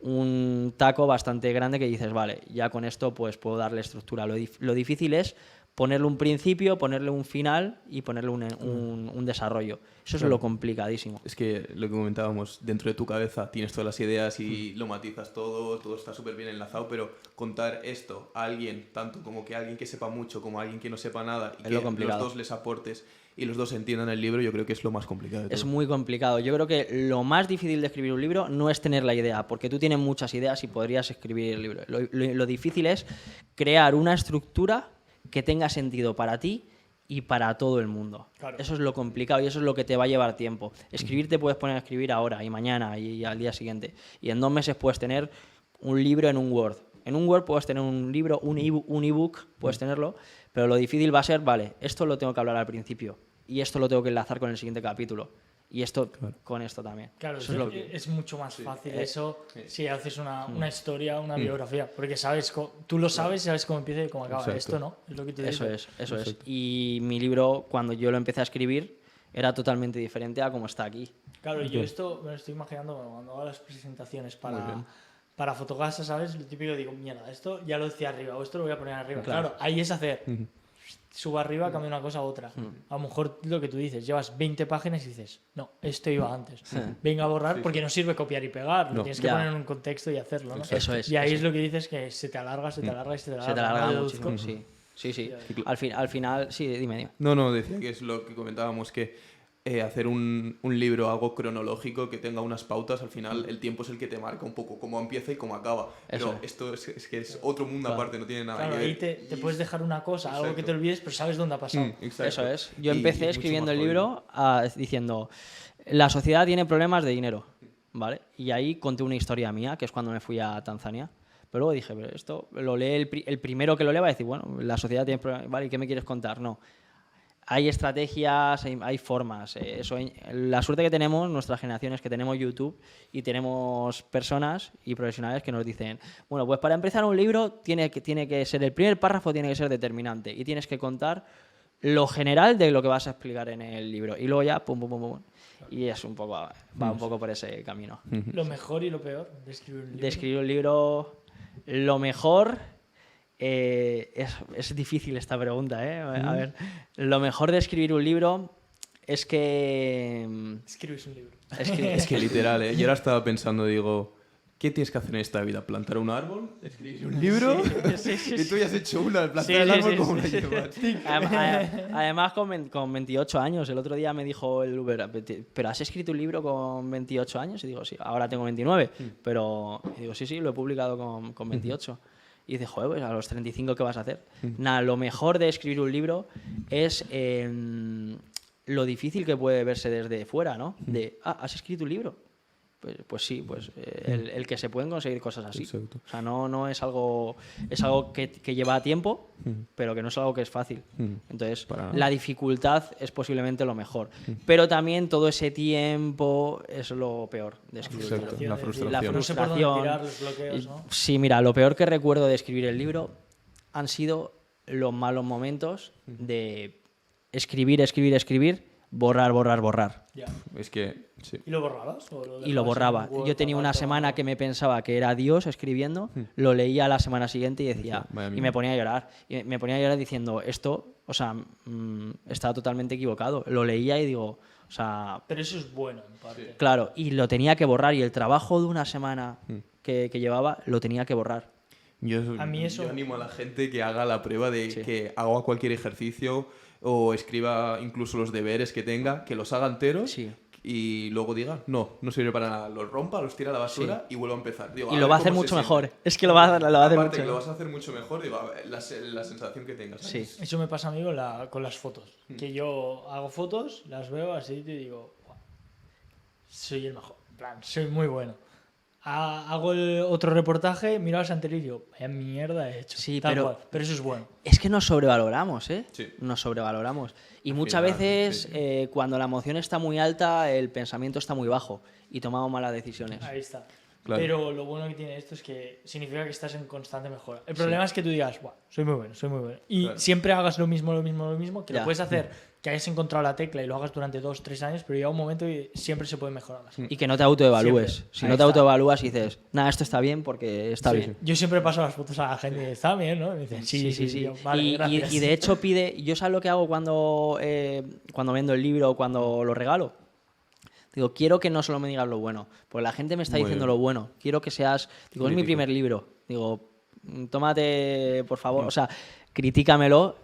un taco bastante grande que dices, vale, ya con esto pues puedo darle estructura. Lo difícil es ponerle un principio, ponerle un final y ponerle un desarrollo. Eso es lo complicadísimo. Es que lo que comentábamos, dentro de tu cabeza tienes todas las ideas y lo matizas todo está súper bien enlazado, pero contar esto a alguien, tanto como que alguien que sepa mucho como a alguien que no sepa nada y Es que lo complicado. los dos les aportes y los dos entiendan el libro, yo creo que es lo más complicado de todo. Es muy complicado. Yo creo que lo más difícil de escribir un libro no es tener la idea, porque tú tienes muchas ideas y podrías escribir el libro. Lo difícil es crear una estructura que tenga sentido para ti y para todo el mundo. Claro. Eso es lo complicado y eso es lo que te va a llevar tiempo. Escribir te puedes poner a escribir ahora y mañana y al día siguiente. Y en 2 meses puedes tener un libro en un Word. En un Word puedes tener un libro, un ebook, puedes tenerlo, pero lo difícil va a ser, vale, esto lo tengo que hablar al principio y esto lo tengo que enlazar con el siguiente capítulo. Y esto con esto también. Claro, Eso es lo que... es mucho más fácil eso si haces una historia, una biografía, porque sabes, tú lo sabes y sabes cómo empieza y cómo acaba. Exacto. Esto no, es lo que tú dices. Eso es. Y mi libro, cuando yo lo empecé a escribir, era totalmente diferente a como está aquí. Claro, yo esto me lo estoy imaginando cuando hago las presentaciones para Fotogasa, ¿sabes? Lo típico digo, mierda, esto ya lo decía arriba, o esto lo voy a poner arriba. Claro, ahí es hacer... Subo arriba, cambio una cosa a otra. A lo mejor lo que tú dices, llevas 20 páginas y dices, no, esto iba antes. Venga a borrar porque no sirve copiar y pegar. Lo tienes que poner en un contexto y hacerlo, ¿no? Eso es. Y ahí eso es lo que dices que se te alarga, se te alarga y se te alarga. Se te alarga ¿no? muchísimo, sí. Sí, sí. Al final, sí, dime. No, decía que es lo que comentábamos, que hacer un libro, algo cronológico, que tenga unas pautas, al final el tiempo es el que te marca un poco cómo empieza y cómo acaba. Pero esto es que es otro mundo aparte, no tiene nada que ver. Ahí te puedes dejar una cosa, algo que te olvides, pero sabes dónde ha pasado. Eso es. Yo empecé escribiendo el libro diciendo, la sociedad tiene problemas de dinero, ¿vale? Y ahí conté una historia mía, que es cuando me fui a Tanzania. Pero luego dije, pero esto lo lee el primero que lo lea va a decir, bueno, la sociedad tiene problemas, ¿vale? ¿Y qué me quieres contar? No. Hay estrategias, hay formas. La suerte que tenemos, nuestra generación, es que tenemos YouTube y tenemos personas y profesionales que nos dicen, bueno, pues para empezar un libro tiene que ser, el primer párrafo tiene que ser determinante y tienes que contar lo general de lo que vas a explicar en el libro. Y luego ya, pum, pum, pum, pum. Y es un poco, va un poco por ese camino. Lo mejor y lo peor de escribir un libro. De escribir un libro, lo mejor... es difícil esta pregunta, ¿eh? A ver, lo mejor de escribir un libro es que... Escribes un libro. Es que literal, ¿eh? Yo ahora estaba pensando, digo, ¿qué tienes que hacer en esta vida? ¿Plantar un árbol? ¿Escribir un libro? Y tú ya has hecho una, plantar el árbol como una llevas. Además, con 28 años, el otro día me dijo el Uber, ¿pero has escrito un libro con 28 años? Y digo, sí, ahora tengo 29, pero... Y digo, sí, lo he publicado con 28. Y dice, joder, pues a los 35, ¿qué vas a hacer? Nada, lo mejor de escribir un libro es lo difícil que puede verse desde fuera, ¿no? ¿Has escrito un libro? Pues sí, el que se pueden conseguir cosas así. Exacto. O sea, no es algo... Es algo que lleva tiempo, pero que no es algo que es fácil. Entonces, la dificultad es posiblemente lo mejor. Pero también todo ese tiempo es lo peor de escribir un libro. La frustración. La No sé por dónde frustración. tirar los bloqueos, ¿no? Sí, mira, lo peor que recuerdo de escribir el libro han sido los malos momentos de escribir, borrar. Ya. Es que, sí. ¿Y lo borrabas? Y lo borraba. Yo tenía una semana que me pensaba que era Dios escribiendo, lo leía la semana siguiente y decía, y me ponía a llorar. Y me ponía a llorar diciendo, esto, o sea, estaba totalmente equivocado. Lo leía y digo, o sea... Pero eso es bueno, en parte. Claro, y lo tenía que borrar. Y el trabajo de una semana que llevaba, lo tenía que borrar. Yo eso... animo a la gente que haga la prueba de que haga cualquier ejercicio o escriba incluso los deberes que tenga, que los haga enteros y luego diga, no sirve para nada, los rompa, los tira a la basura y vuelva a empezar. Digo, y lo va a hacer mucho mejor. Es que lo va a hacer Aparte mucho que lo mejor. vas a hacer mucho mejor, digo, a ver, la sensación que tengas. ¿Sabes? Sí. Eso me pasa a mí con las fotos. Que yo hago fotos, las veo así y digo, "Buah, soy el mejor, en plan, soy muy bueno". Hago otro reportaje, miro al anterior y digo, vaya mierda he hecho. Sí, Tal pero- cual. Pero eso es bueno. Es que nos sobrevaloramos, ¿eh? Sí. Nos sobrevaloramos. Y Al muchas final, veces, sí. cuando la emoción está muy alta, el pensamiento está muy bajo y tomamos malas decisiones. Ahí está. Claro. Pero lo bueno que tiene esto es que significa que estás en constante mejora. El problema es que tú digas, "Buah, soy muy bueno. Y Claro. siempre hagas lo mismo, que Ya. lo puedes hacer, que hayas encontrado la tecla y lo hagas durante 2-3 años, pero llega un momento y siempre se puede mejorar más. Y que no te autoevalúes. Siempre. Si Ahí no te está. autoevalúas y dices, nada, esto está bien porque está bien. Yo siempre paso las fotos a la gente y está bien, ¿no? Y me dicen, sí. Yo, vale, gracias. Y de hecho yo sabes lo que hago cuando vendo el libro o cuando lo regalo. Digo, quiero que no solo me digas lo bueno, porque la gente me está Muy diciendo bien. lo bueno. Quiero que seas, digo, es mi Crítico. primer libro. Digo, tómate, por favor, o sea, critícamelo,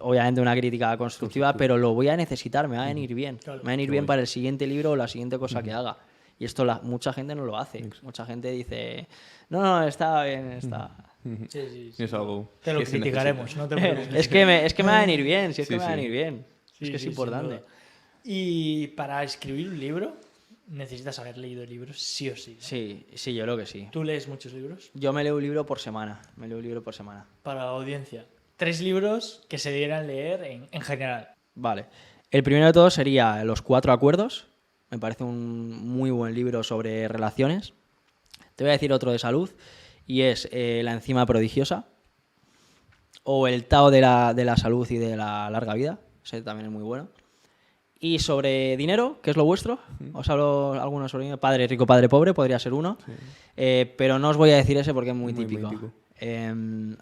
obviamente una crítica constructiva, pero lo voy a necesitar, me va a venir bien. Claro. Me va a venir bien para el siguiente libro o la siguiente cosa que haga. Y esto mucha gente no lo hace. Mucha gente dice, no, está bien, está... Sí. Es algo Te lo que se criticaremos, no te preocupes. Es que me va a venir bien, si es que Sí, me va a sí. venir bien. Sí, Es que es sí, sin importante. duda. Y para escribir un libro, necesitas haber leído libros sí o sí. ¿no? Sí, yo creo que sí. ¿Tú lees muchos libros? Yo me leo un libro por semana. Para la audiencia. 3 libros que se debieran leer en general. Vale. El primero de todos sería Los 4 acuerdos. Me parece un muy buen libro sobre relaciones. Te voy a decir otro de salud y es La enzima prodigiosa o El Tao de la salud y de la larga vida. Ese también es muy bueno. Y sobre dinero, ¿qué es lo vuestro? Os hablo algunos sobre dinero. Padre rico, padre pobre, podría ser uno. Pero no os voy a decir ese porque es muy típico. mítico.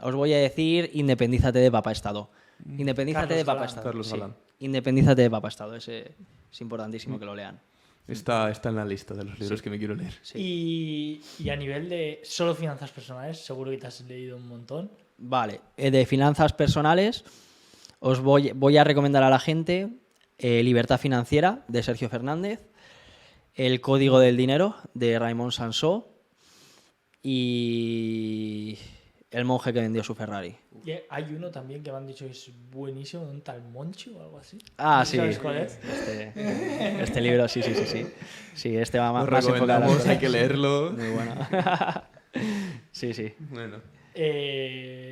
Os voy a decir Independízate de Papá Estado. Independízate de Papá Estado. Carlos sí. Galán. Independízate de Papá Estado. Ese es importantísimo que lo lean. Está en la lista de los libros que me quiero leer. Sí. Y a nivel de solo finanzas personales, seguro que te has leído un montón. Vale, de finanzas personales os voy a recomendar a la gente Libertad Financiera, de Sergio Fernández, El Código del Dinero, de Raymond Sansó, y El monje que vendió su Ferrari. Y hay uno también que me han dicho que es buenísimo, un tal Monchi o algo así. Ah, ¿No sí. ¿Sabes cuál es? Este libro, sí. Sí, este va Lo más enfocado a las recomendamos, cosas. hay que leerlo. Muy bueno. Sí. Bueno,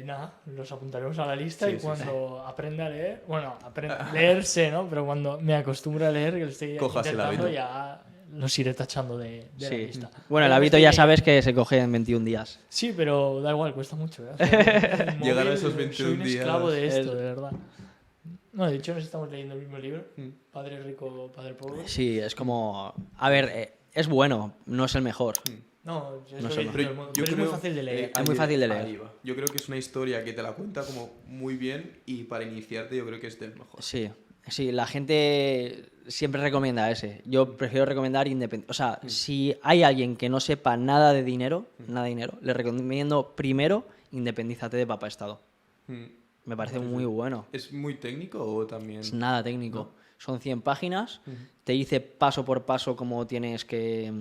Nada, los apuntaremos a la lista Sí, y sí, cuando aprenda a leer, bueno, leerse, ¿no? Pero cuando me acostumbre a leer, que lo estoy Cojas el intentando, hábito. ya los iré tachando de la Sí. lista. Bueno, el Pero hábito estoy ya leyendo- sabes que se coge en 21 días. Sí, pero da igual, cuesta mucho. ¿eh? El Llegar a móvil, esos soy 21 un esclavo días. de esto, de verdad. No, de hecho nos estamos leyendo el mismo libro, Mm. Padre Rico, Padre Pobre. Sí, es como... A ver, es bueno, no es el mejor. No, es No lo sé, que no. dice todo el mundo, pero es muy fácil de leer. Es muy fácil de leer. ahí va. Yo creo que es una historia que te la cuenta como muy bien y para iniciarte yo creo que es del mejor. Sí, la gente siempre recomienda ese. Yo prefiero recomendar independiente. O sea, si hay alguien que no sepa nada de dinero, le recomiendo primero Independízate de Papá Estado. Mm. Me parece muy bueno. ¿Es muy técnico o también...? Es nada técnico. Son 100 páginas, te dice paso por paso cómo tienes que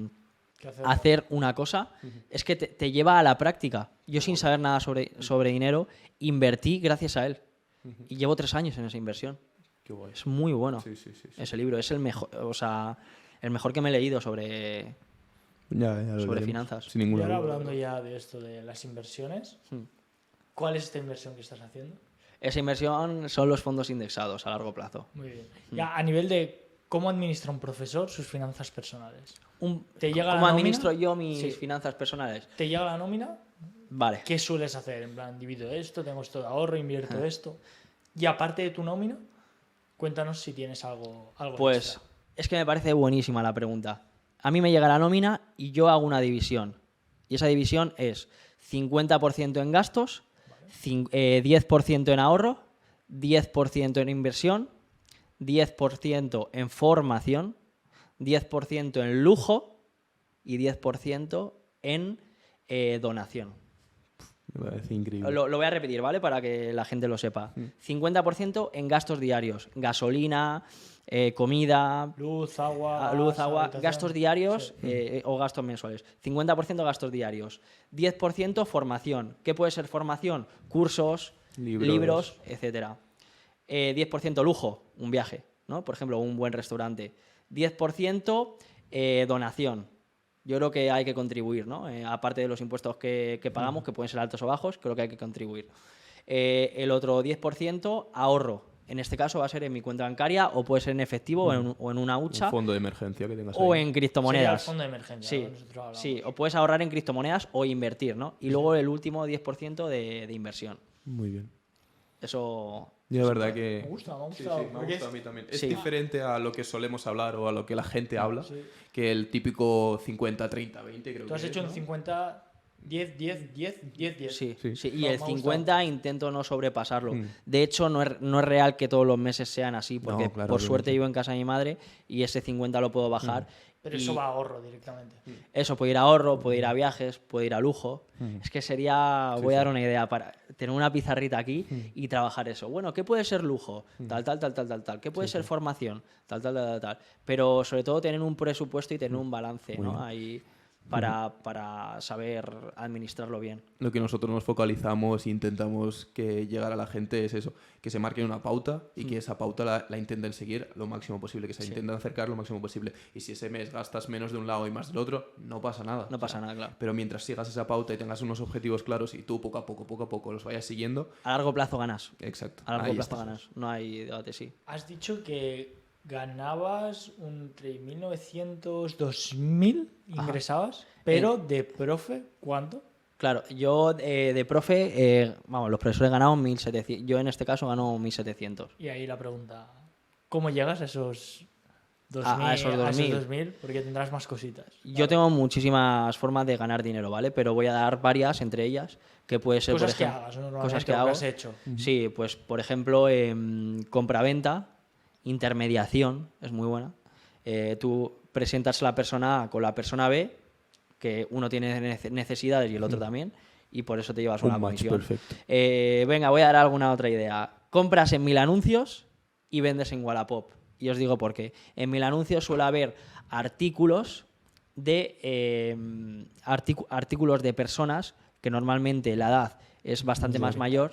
¿Qué hacer? hacer una cosa. Es que te lleva a la práctica. Yo sin saber nada sobre dinero, invertí gracias a él. Y llevo 3 años en esa inversión. Qué guay. Es muy bueno Sí. ese libro. Es el mejor, o sea, el mejor que me he leído sobre Ya lo sobre leemos, finanzas. Sin Y ninguna ahora duda. hablando ya de esto de las inversiones, Hmm. ¿cuál es esta inversión que estás haciendo? Esa inversión son los fondos indexados a largo plazo. Muy bien. Ya a nivel de cómo administra un profesor sus finanzas personales. ¿Te llega la ¿Cómo nómina? administro yo mis Sí. finanzas personales? ¿Te llega la nómina? Vale. ¿Qué sueles hacer? En plan, divido esto, tengo esto de ahorro, invierto esto. Y aparte de tu nómina, cuéntanos si tienes algo Pues extra. es que me parece buenísima la pregunta. A mí me llega la nómina y yo hago una división. Y esa división es 50% en gastos, 10% en ahorro, 10% en inversión, 10% en formación, 10% en lujo y 10% en donación. Me parece increíble. Lo voy a repetir, ¿vale? Para que la gente lo sepa. 50% en gastos diarios. Gasolina, comida, Luz, agua, habitación. gastos diarios Sí. o gastos mensuales. 50% gastos diarios. 10% formación. ¿Qué puede ser formación? Cursos, libros, etcétera. 10% lujo, un viaje, ¿no? Por ejemplo, un buen restaurante. 10% donación. Yo creo que hay que contribuir, ¿no? Aparte de los impuestos que pagamos, que pueden ser altos o bajos, creo que hay que contribuir. El otro 10% ahorro. En este caso va a ser en mi cuenta bancaria o puede ser en efectivo o en una hucha Un fondo de emergencia que tengas o ahí. en Sería el criptomonedas. fondo de emergencia. Sí, ¿no? Nosotros hablamos. sí, o puedes ahorrar en criptomonedas o invertir, ¿no? Y luego el último 10% de inversión. Muy bien. Eso... Y la verdad que... Me gusta, me ha Sí, gustado. me ha porque gustado a mí también. Es Sí. diferente a lo que solemos hablar o a lo que la gente habla, Sí. que el típico 50-30-20, creo Tú has que hecho es, un ¿no? 50, 10. Sí, Sí. sí. Y Me ha el gustado. 50 intento no sobrepasarlo. Mm. De hecho, no es real que todos los meses sean así, porque No, claro, por suerte obviamente. vivo en casa de mi madre y ese 50 lo puedo bajar. Pero y eso va a ahorro directamente. eso puede ir a ahorro, puede ir a viajes, puede ir a lujo. Es que sería, voy a dar una idea, para tener una pizarrita aquí y trabajar eso. Bueno, ¿qué puede ser lujo? Tal. ¿Qué puede ser formación? Tal. Pero sobre todo tener un presupuesto y tener un balance, ¿no? Ahí para saber administrarlo bien. Lo que nosotros nos focalizamos e intentamos que llegar a la gente es eso, que se marquen una pauta y que esa pauta la intenten seguir lo máximo posible, que se intenten acercar lo máximo posible. Y si ese mes gastas menos de un lado y más del otro, no pasa nada. No pasa nada, claro. Pero mientras sigas esa pauta y tengas unos objetivos claros y tú poco a poco los vayas siguiendo, A largo plazo ganas. exacto. A largo ahí plazo estás. ganas. No hay debate, sí. Has dicho que ganabas entre 1.900, 2.000 ingresabas, pero de profe, ¿cuánto? Claro, yo de profe, vamos, los profesores ganamos 1.700. Yo en este caso gano 1.700. Y ahí la pregunta, ¿cómo llegas a esos 2.000? A esos 2.000? 2.000, porque tendrás más cositas. Yo tengo muchísimas formas de ganar dinero, ¿vale? Pero voy a dar varias entre ellas, que puede ser, Cosas por que ejemplo, hagas, normalmente, cosas que o hago. has hecho. Sí, pues por ejemplo, compra-venta, intermediación, es muy buena. Tú presentas a la persona A con la persona B, que uno tiene necesidades y el otro también, y por eso te llevas Un una match comisión. perfecto. Venga, voy a dar alguna otra idea. Compras en 1000 anuncios y vendes en Wallapop. Y os digo por qué. En 1000 anuncios suele haber artículos de artículos de personas que normalmente la edad es bastante más mayor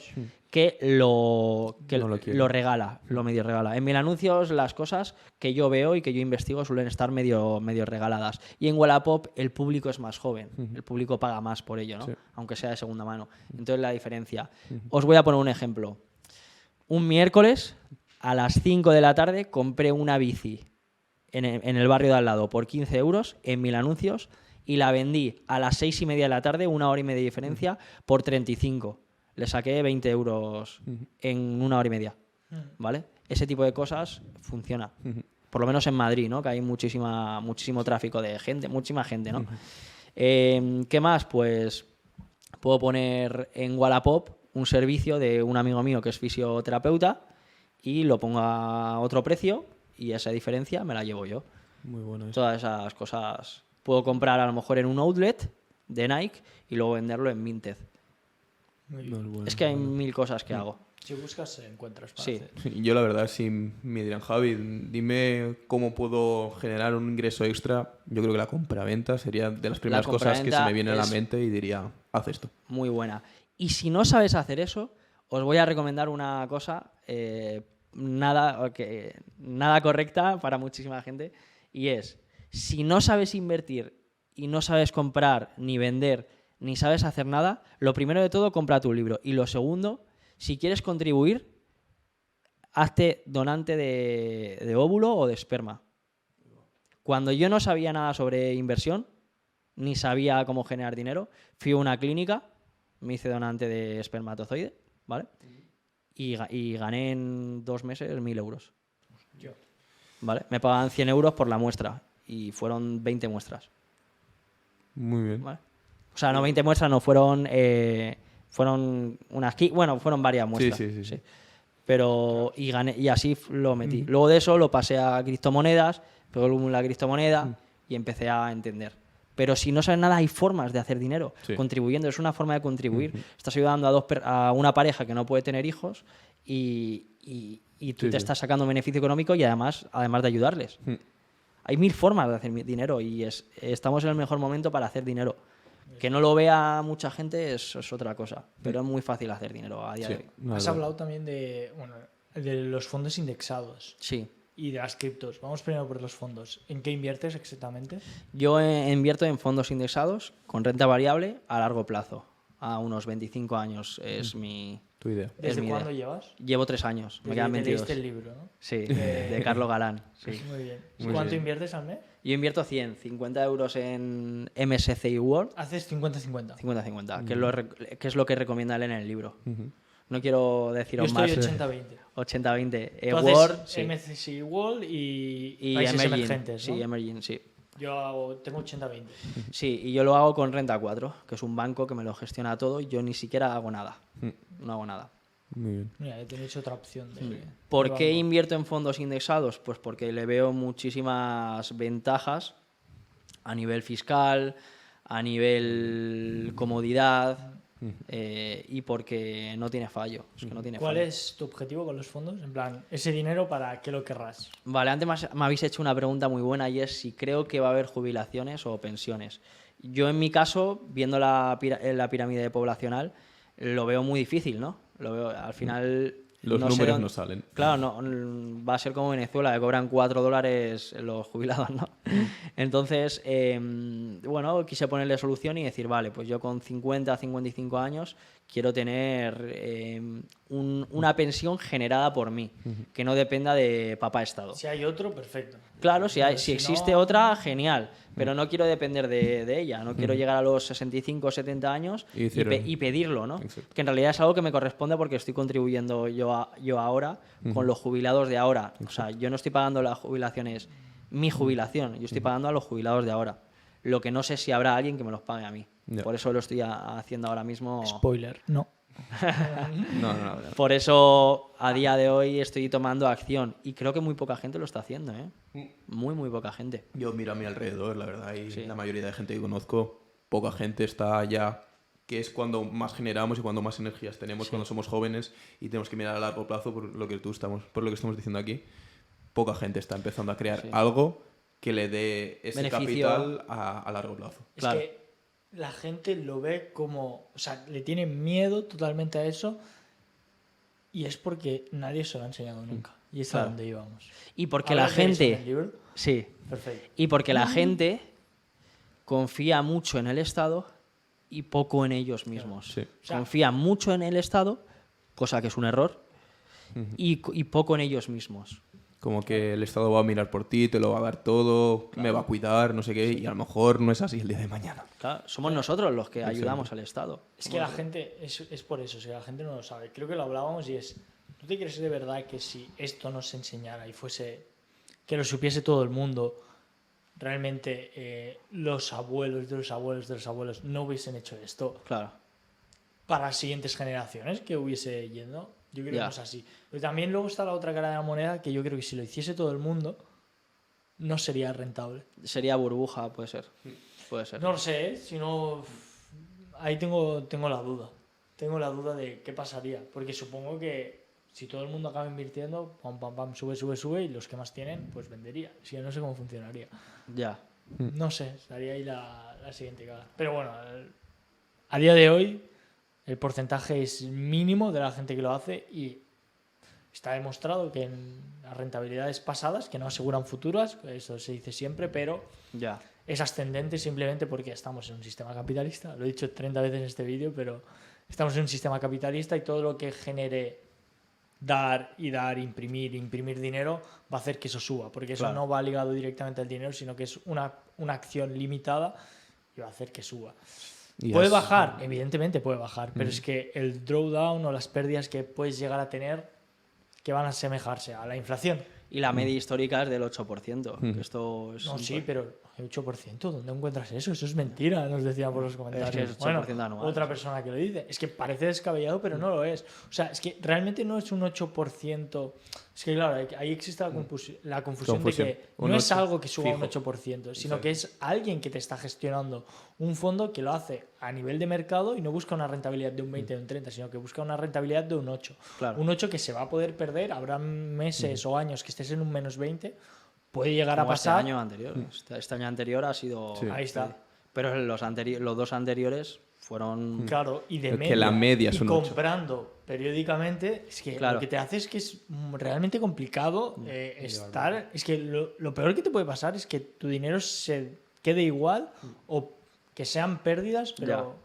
que No lo quiere. lo regala, lo medio regala. En 1000 anuncios las cosas que yo veo y que yo investigo suelen estar medio regaladas. Y en Wallapop el público es más joven, el público paga más por ello, ¿no? Sí. Aunque sea de segunda mano. Entonces la diferencia. Os voy a poner un ejemplo. Un miércoles a las 5 de la tarde compré una bici en el barrio de al lado por 15 euros en 1000 anuncios y la vendí a las 6:30 de la tarde, 1 hora y media de diferencia, por 35. Le saqué 20 euros en 1 hora y media. ¿Vale? Ese tipo de cosas funciona. Por lo menos en Madrid, ¿no? Que hay muchísimo tráfico de gente, muchísima gente, ¿no? ¿Qué más? Pues puedo poner en Wallapop un servicio de un amigo mío que es fisioterapeuta y lo pongo a otro precio y esa diferencia me la llevo yo. Muy bueno eso. Todas esas cosas puedo comprar a lo mejor en un outlet de Nike y luego venderlo en Vinted. Muy bien. No, es bueno. Es que hay 1000 cosas que hago. Si buscas, encuentras para Sí. hacer. Sí, yo la verdad, si me dirán, Javi, dime cómo puedo generar un ingreso extra, yo creo que la compraventa sería de las primeras cosas que se me vienen a la es- mente y diría, haz esto. Muy buena. Y si no sabes hacer eso, os voy a recomendar una cosa nada correcta para muchísima gente y es, si no sabes invertir y no sabes comprar ni vender ni sabes hacer nada, lo primero de todo, compra tu libro. Y lo segundo, si quieres contribuir, hazte donante de óvulo o de esperma. Cuando yo no sabía nada sobre inversión, ni sabía cómo generar dinero, fui a una clínica, me hice donante de espermatozoide, ¿vale? Y gané en 2 meses 1000 euros, Yo. ¿vale? Me pagaban 100 euros por la muestra y fueron 20 muestras, Muy bien. ¿vale? O sea, no 20 muestras, no, fueron unas... Bueno, fueron varias muestras. sí. Pero, y gané, y así lo metí. Luego de eso lo pasé a criptomonedas, pegó el boom la criptomoneda y empecé a entender. Pero si no sabes nada, hay formas de hacer dinero. Sí. Contribuyendo, es una forma de contribuir. Estás ayudando a una pareja que no puede tener hijos y tú Sí, te sí. estás sacando un beneficio económico y además de ayudarles. Hay 1000 formas de hacer dinero y estamos en el mejor momento para hacer dinero. Que no lo vea mucha gente es otra cosa, pero es muy fácil hacer dinero a día de hoy. la Has verdad. hablado también de los fondos indexados Sí. y de las criptos. Vamos primero por los fondos. ¿En qué inviertes exactamente? Yo invierto en fondos indexados con renta variable a largo plazo. A unos 25 años es mi... Tu idea. ¿Desde mi cuándo idea. llevas? Llevo 3 años, me Desde quedan que te 22. leíste el libro, ¿no? Sí, de Carlos Galán. Sí. Muy bien. Muy ¿Cuánto bien. inviertes al mes? Yo invierto 50 euros en MSCI World, Haces 50-50. 50-50, que es lo que recomienda él en el libro. No quiero Yo deciros estoy más. 80-20. 80-20. Tú World, haces sí. MSCI World y Y países Emerging. emergentes, ¿no? Sí, Emerging, sí. Tengo 80-20. Sí, y yo lo hago con Renta 4, que es un banco que me lo gestiona todo y yo ni siquiera hago nada. No hago nada. Muy bien. Mira, yo tenía hecho otra opción. ¿Por de qué banco. invierto en fondos indexados? Pues porque le veo muchísimas ventajas a nivel fiscal, a nivel comodidad y porque no tiene fallo. Es que no tiene ¿Cuál fallo. es tu objetivo con los fondos? En plan, ese dinero, ¿para qué lo querrás? Vale, antes me habéis hecho una pregunta muy buena y es si creo que va a haber jubilaciones o pensiones. Yo en mi caso, viendo la pirámide poblacional, lo veo muy difícil, ¿no? Lo veo, al final... Los no sé números dónde- no salen. Claro, va a ser como Venezuela, que cobran $4 los jubilados, ¿no? Entonces, bueno, quise ponerle solución y decir, vale, pues yo con 50, 55 años quiero tener una pensión generada por mí, que no dependa de papá Estado. Si hay otro, perfecto. Claro, si Pero existe no- otra, genial, pero no quiero depender de ella, no quiero llegar a los 65 o 70 años Y decir- y pedirlo, ¿no? Exacto. Que en realidad es algo que me corresponde porque estoy contribuyendo yo ahora con los jubilados de ahora. O sea, yo no estoy pagando las jubilaciones, mi jubilación, yo estoy pagando a los jubilados de ahora. Lo que no sé si habrá alguien que me los pague a mí. Ya. Por eso lo estoy haciendo ahora mismo. Spoiler, no. No. Por eso a día de hoy estoy tomando acción y creo que muy poca gente lo está haciendo, ¿eh? Muy poca gente. Yo miro a mi alrededor, la verdad, y Sí. la mayoría de gente que conozco, poca gente está ya que es cuando más generamos y cuando más energías tenemos cuando somos jóvenes y tenemos que mirar a largo plazo por lo que estamos diciendo aquí. Poca gente está empezando a crear algo que le dé ese Beneficio. capital a largo plazo. Es Claro. que la gente lo ve como, o sea, le tiene miedo totalmente a eso y es porque nadie se lo ha enseñado nunca. Y es a Claro. donde íbamos. Y porque la ¿Hablas de eso en el gente... libro? Sí. Perfecto. Y porque la gente confía mucho en el Estado y poco en ellos mismos. Sí. O sea, Confía mucho en el Estado, cosa que es un error, y poco en ellos mismos. Como que el Estado va a mirar por ti, te lo va a dar todo, me va a cuidar, no sé qué, y a lo mejor no es así el día de mañana. Claro, somos nosotros los que ayudamos al Estado. Es que la gente, es por eso, si la gente no lo sabe. Creo que lo hablábamos y es, ¿tú te crees de verdad que si esto nos enseñara y fuese, que lo supiese todo el mundo, realmente los abuelos de los abuelos de los abuelos no hubiesen hecho esto Claro. para las siguientes generaciones que hubiese yendo? Yo creo que Ya. no es así. Pero también luego está la otra cara de la moneda, que yo creo que si lo hiciese todo el mundo, no sería rentable. Sería burbuja, puede ser. Puede ser. No lo sé, ¿eh? Si no, ahí tengo la duda. Tengo la duda de qué pasaría. Porque supongo que si todo el mundo acaba invirtiendo, pam, pam, pam, sube, y los que más tienen, pues vendería. Si no, no sé cómo funcionaría. Ya. No sé, estaría ahí la siguiente cara. Pero bueno, a día de hoy, el porcentaje es mínimo de la gente que lo hace y está demostrado que en las rentabilidades pasadas, que no aseguran futuras, eso se dice siempre, pero Ya. es ascendente simplemente porque estamos en un sistema capitalista. Lo he dicho 30 veces en este vídeo, pero estamos en un sistema capitalista y todo lo que genere dar, imprimir dinero va a hacer que eso suba, porque eso Claro. no va ligado directamente al dinero, sino que es una acción limitada y va a hacer que suba. Y ¿Puede es- bajar? Evidentemente puede bajar, pero es que el drawdown o las pérdidas que puedes llegar a tener que van a asemejarse a la inflación. Y la media histórica es del 8%. Que esto es No, sí, pero el 8%, ¿dónde encuentras eso? Eso es mentira, nos decían por los comentarios. Es que es 8% anual. Otra persona que lo dice. Es que parece descabellado, pero no lo es. O sea, es que realmente no es un 8%. Es que, claro, ahí existe la confusión de que Un no es 8 algo que suba un fijo. 8%, sino Exacto. que es alguien que te está gestionando un fondo que lo hace a nivel de mercado y no busca una rentabilidad de un 20 o un 30, sino que busca una rentabilidad de un 8. Claro. Un 8 que se va a poder perder, habrá meses o años que estés en un menos 20, puede llegar a como pasar. este año anterior. Este año anterior ha sido... Sí. Ahí está. Pero los dos anteriores fueron... Claro, y de Que media, la media es y un 8. comprando periódicamente, es que Claro. lo que te hace es que es realmente complicado estar. Es que lo peor que te puede pasar es que tu dinero se quede igual o que sean pérdidas, pero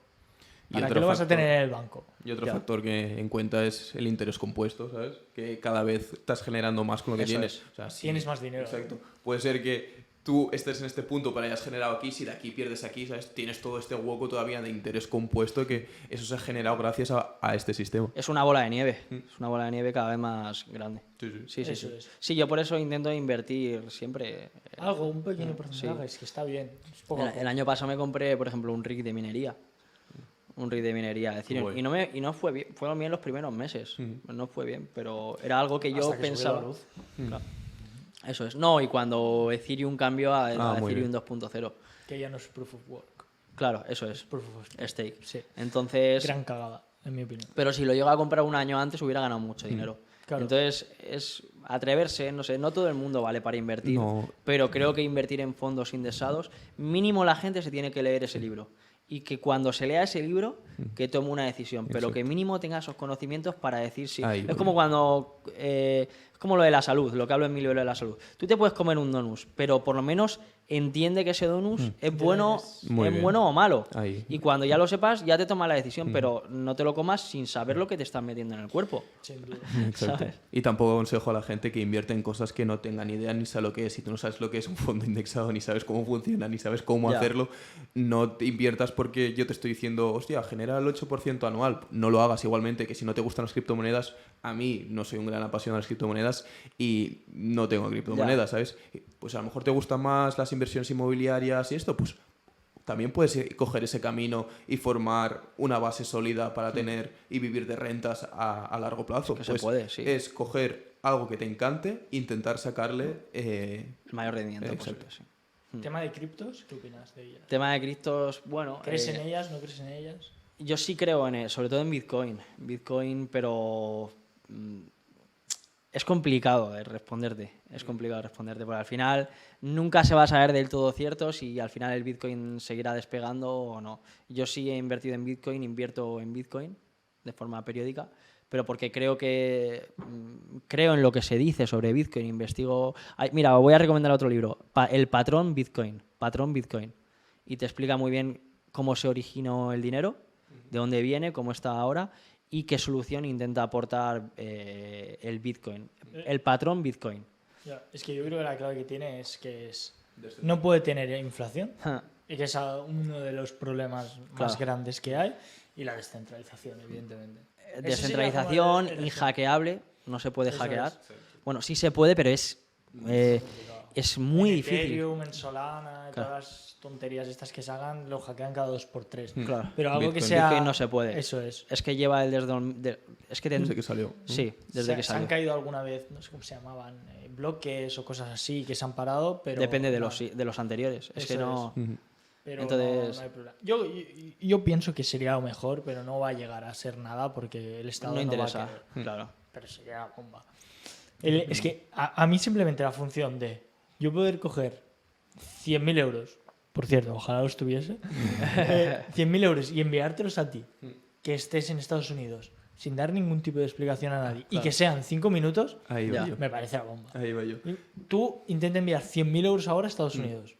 Y ¿para otro qué lo vas a factor- tener en el banco? Y otro Ya. factor que en cuenta es el interés compuesto, ¿sabes? Que cada vez estás generando más con lo que Eso tienes. es. O sea, sí, Tienes más dinero. Exacto. Puede ser que tú estés en este punto pero hayas generado aquí, si de aquí pierdes aquí, ¿sabes? Tienes todo este hueco todavía de interés compuesto que eso se ha generado gracias a este sistema. Es una bola de nieve. Es una bola de nieve cada vez más grande. Sí, sí. Sí, sí, Eso sí. es. Sí, yo por eso intento invertir siempre. Algo, un pequeño porcentaje, es que está bien. Es poco a El poco. año pasado me compré, por ejemplo, un rig de minería. Un rig de minería. Es decir, Guay. y no fue bien. Fueron bien los primeros meses. No fue bien, pero era algo que yo Hasta que subió pensaba. la luz. Claro. Eso es. No, y cuando Ethereum cambió a muy Ethereum bien. 2.0. Que ya no es proof of work. Claro, eso es. Proof of stake. Stake. Sí. Entonces, Gran cagada, en mi opinión. pero si lo llego a comprar un año antes hubiera ganado mucho dinero. Claro. Entonces es atreverse, no sé, no todo el mundo vale para invertir, No. pero creo que invertir en fondos indexados, mínimo la gente se tiene que leer ese libro. Y que cuando se lea ese libro, que tome una decisión, pero Exacto. que mínimo tenga esos conocimientos para decir sí. Ahí Es voy. como cuando... es como lo de la salud, lo que hablo en mi libro de la salud. Tú te puedes comer un donus, pero por lo menos entiende que ese donus es bueno, Muy es bien. bueno o malo. Ahí. Y cuando ya lo sepas, ya te tomas la decisión, pero no te lo comas sin saber lo que te estás metiendo en el cuerpo. Sin duda. Exacto. ¿Sabes? Y tampoco aconsejo a la gente que invierte en cosas que no tengan idea ni sabe lo que es. Si tú no sabes lo que es un fondo indexado, ni sabes cómo funciona, ni sabes cómo Ya. hacerlo, no te inviertas porque yo te estoy diciendo, hostia, genera el 8% anual. No lo hagas igualmente, que si no te gustan las criptomonedas, a mí no soy un gran apasionado de las criptomonedas y no tengo criptomonedas, ¿sabes? Pues a lo mejor te gustan más las inversiones inmobiliarias y esto, pues también puedes coger ese camino y formar una base sólida para tener y vivir de rentas a largo plazo. que se Pues puede, sí. es coger algo que te encante, intentar sacarle... El mayor rendimiento Exacto. posible, sí. Tema de criptos, ¿qué opinas de ellas? Tema de criptos, bueno... ¿Crees en ellas? ¿No crees en ellas? Yo sí creo sobre todo en Bitcoin, pero es complicado responderte. Es complicado responderte, porque al final nunca se va a saber del todo cierto si al final el Bitcoin seguirá despegando o no. Yo sí he invertido en Bitcoin, invierto en Bitcoin de forma periódica, pero porque creo en lo que se dice sobre Bitcoin, investigo. Mira, voy a recomendar otro libro, El Patrón Bitcoin, y te explica muy bien cómo se originó el dinero, de dónde viene, cómo está ahora y qué solución intenta aportar el Bitcoin. El patrón Bitcoin. Ya, es que yo creo que la clave que tiene es que no puede tener inflación, y que es uno de los problemas más grandes que hay, y la descentralización, evidentemente. Descentralización, inhackeable, no se puede hackear. Bueno, sí se puede, pero es muy difícil. Ethereum, en Solana, todas las tonterías estas que se hagan, lo hackean cada 2x3. Claro. Pero algo Bitcoin. que sea... Bitcoin no se puede. Eso es. Es que lleva el Desde que salió. Sí, desde que Se han salió. caído alguna vez, no sé cómo se llamaban, bloques o cosas así que se han parado, pero... Depende de los anteriores. Es que no... Pero Entonces... no hay problema. Yo pienso que sería lo mejor, pero no va a llegar a ser nada porque el Estado No no va a interesa, querer. claro. Pero sería la bomba. Es que a mí simplemente la función de yo poder coger 100.000 euros, por cierto, ojalá los tuviese, 100.000 euros y enviártelos a ti, que estés en Estados Unidos, sin dar ningún tipo de explicación a nadie, y que sean 5 minutos, Ahí va yo. me parece la bomba. Ahí va yo. Tú intenta enviar 100.000 euros ahora a Estados Unidos.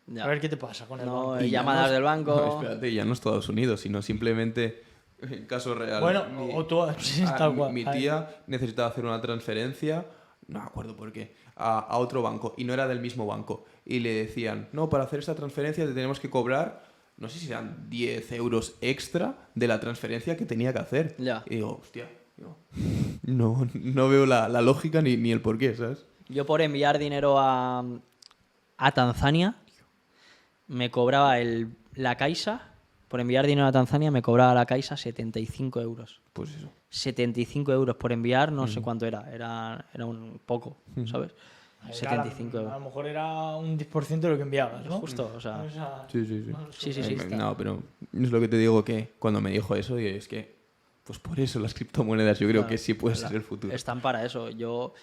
Ya. A ver qué te pasa con el banco. No, llamadas del banco... No, espérate, ya no Estados Unidos, sino simplemente en caso real. Bueno, o tú... sí, tal cual. Mi tía necesitaba hacer una transferencia, no me acuerdo por qué, a otro banco, y no era del mismo banco. Y le decían, no, para hacer esta transferencia te tenemos que cobrar, no sé si eran 10 euros extra de la transferencia que tenía que hacer. Ya. Y digo, hostia, no veo la lógica ni el porqué, ¿sabes? Yo por enviar dinero a Tanzania me cobraba la Caixa, por enviar dinero a Tanzania me cobraba la Caixa 75 euros. Pues eso. 75 euros por enviar, no sé cuánto era un poco, ¿sabes? 75 A euros. lo mejor era un 10% de lo que enviabas, ¿no? Justo, o sea... Sí. Sí. No, pero es lo que te digo, que cuando me dijo eso, y es que, pues por eso las criptomonedas yo creo que sí puede ser el futuro. Están para eso. Yo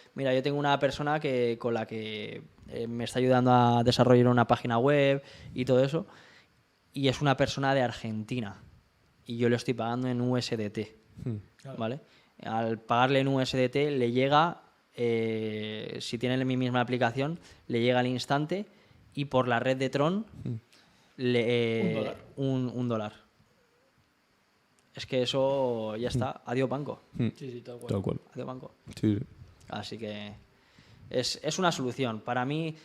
tengo una persona con la que me está ayudando a desarrollar una página web y todo eso, y es una persona de Argentina, y yo le estoy pagando en USDT, ¿vale? Al pagarle en USDT le llega, si tiene mi misma aplicación, le llega al instante, y por la red de Tron un dólar. Es que eso ya está. Adiós banco. Sí, tal cual. Tal cual. Adiós banco. Sí. Así que es una solución. Para mí,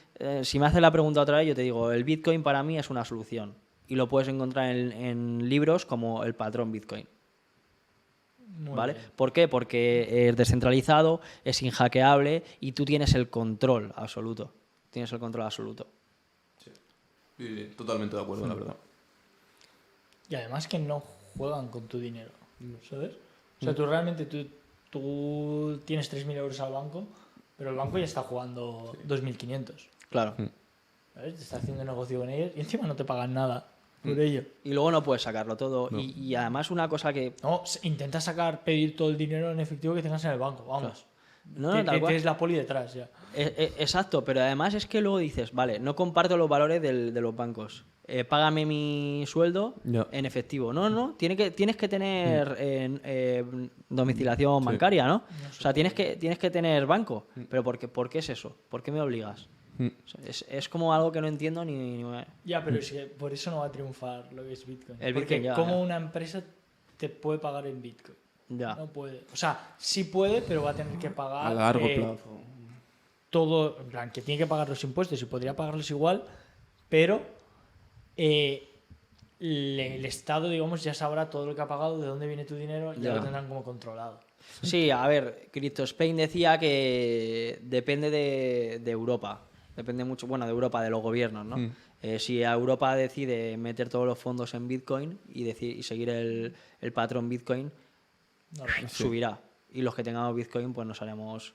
si me haces la pregunta otra vez, yo te digo, el Bitcoin para mí es una solución. Y lo puedes encontrar en libros como El Patrón Bitcoin. ¿Vale? Bien. ¿Por qué? Porque es descentralizado, es inhackeable y tú tienes el control absoluto. Tienes el control absoluto. Sí, totalmente de acuerdo, la verdad. Y además que no juegan con tu dinero, ¿sabes? O sea, tú realmente tú tienes 3.000 euros al banco, pero el banco ya está jugando 2.500. Claro. ¿Sabes? Te está haciendo negocio con ellos y encima no te pagan nada por ello. Y luego no puedes sacarlo todo. No. Y además una cosa que... No, intenta pedir todo el dinero en efectivo que tengas en el banco, vamos. No, tal cual. Tienes la poli detrás ya. Exacto, pero además es que luego dices, vale, no comparto los valores de los bancos. Págame mi sueldo en efectivo. No, tienes que tener domiciliación bancaria, ¿no? O sea, tienes que tener banco. Pero ¿por qué es eso? ¿Por qué me obligas? O sea, es como algo que no entiendo ni... Ya, pero es que por eso no va a triunfar lo que es Bitcoin. El Porque Bitcoin ya, como ya. una empresa te puede pagar en Bitcoin. Ya. No puede. O sea, sí puede, pero va a tener que pagar A largo plazo. todo, en plan, que tiene que pagar los impuestos y podría pagarlos igual, pero el Estado, digamos, ya sabrá todo lo que ha pagado, de dónde viene tu dinero, ya Ya. lo tendrán como controlado. Sí, a ver, Crypto Spain decía que depende de Europa. Depende mucho, bueno, de Europa, de los gobiernos, ¿no? Si Europa decide meter todos los fondos en Bitcoin y seguir el patrón Bitcoin, Normal. subirá. Y los que tengamos Bitcoin, pues nos haremos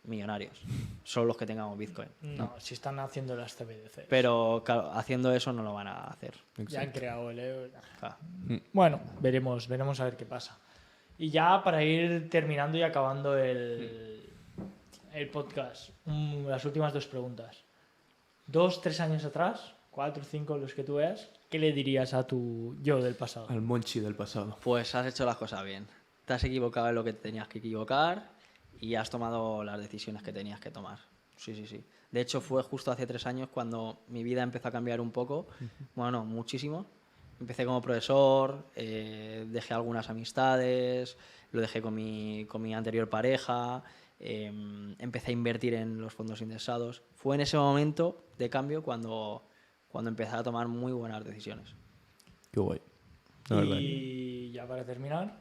millonarios. Solo los que tengamos Bitcoin. No, si están haciendo las CBDC. Pero claro, haciendo eso no lo van a hacer. Ya han creado el euro. Claro. Bueno, veremos a ver qué pasa. Y ya para ir terminando y acabando el podcast, las últimas 2 preguntas. 2, 3 años atrás, 4, 5, los que tú veas, ¿qué le dirías a tu yo del pasado? Al Monchi del pasado. Pues has hecho las cosas bien. Te has equivocado en lo que te tenías que equivocar y has tomado las decisiones que tenías que tomar. Sí, sí, sí. De hecho, fue justo hace 3 años cuando mi vida empezó a cambiar un poco. Bueno, muchísimo. Empecé como profesor, dejé algunas amistades, lo dejé con mi anterior pareja, empecé a invertir en los fondos indexados. Fue en ese momento de cambio cuando empecé a tomar muy buenas decisiones. Qué guay. La verdad. Y ya para terminar,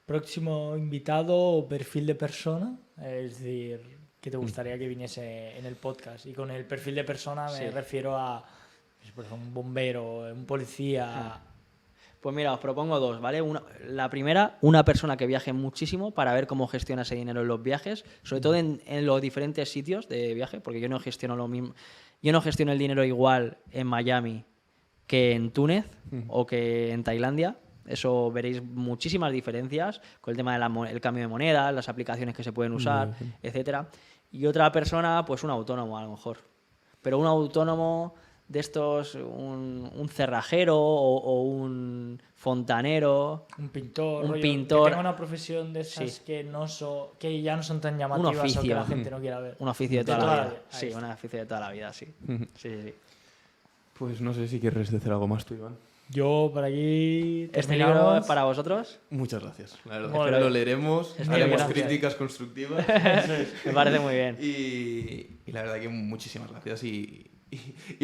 próximo invitado o perfil de persona, es decir, que te gustaría que viniese en el podcast. Y con el perfil de persona me refiero a, por ejemplo, un bombero, un policía. Pues mira, os propongo 2, ¿vale? La primera, una persona que viaje muchísimo para ver cómo gestiona ese dinero en los viajes, sobre todo en los diferentes sitios de viaje, porque yo no gestiono lo mismo. Yo no gestiono el dinero igual en Miami que en Túnez o que en Tailandia. Eso veréis muchísimas diferencias con el tema del cambio de moneda, las aplicaciones que se pueden usar, etcétera. Y otra persona, pues un autónomo a lo mejor. Pero un autónomo de estos, un cerrajero o un fontanero. Un pintor. Un rollo, pintor. Que tenga una profesión de esas que ya no son tan llamativas o que oficio. la gente no quiera ver. Un oficio de toda la vida. Ahí Sí, está. un oficio de toda la vida, sí. Sí, sí, sí. Pues no sé si quieres decir algo más tú, Iván. Yo por aquí ¿Este libro terminamos. es para vosotros? Muchas gracias. La verdad, Muy bien. lo leeremos, Espero haremos que gracias. críticas constructivas. Me parece muy bien. Y la verdad que muchísimas gracias y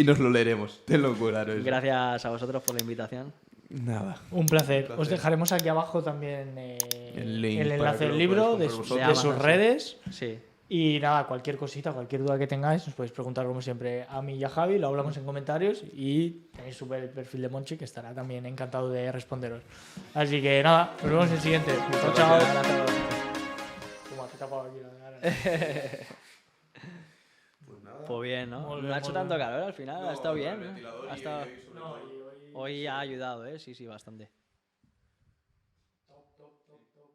nos lo leeremos, te lo claro. Eso. Gracias a vosotros por la invitación. Nada. Un placer. Un placer. Os dejaremos aquí abajo también El link el para enlace que del lo libro, podáis de, comprar de vosotros. sus Sí. redes. Sí. Y nada, cualquier cosita, cualquier duda que tengáis, os podéis preguntar como siempre a mí y a Javi, lo hablamos en comentarios y tenéis su perfil de Monchi que estará también encantado de responderos. Así que nada, nos vemos en el siguiente. Chao, chao. Toma, que te apago aquí la cara. Pues bien, ¿no? Muy bien, No ha hecho muy tanto bien. calor al final, ha estado bien. ¿no? Ha estado... No, y hoy- Hoy ha ayudado, ¿eh? Sí, sí, bastante. Top, top, top, top.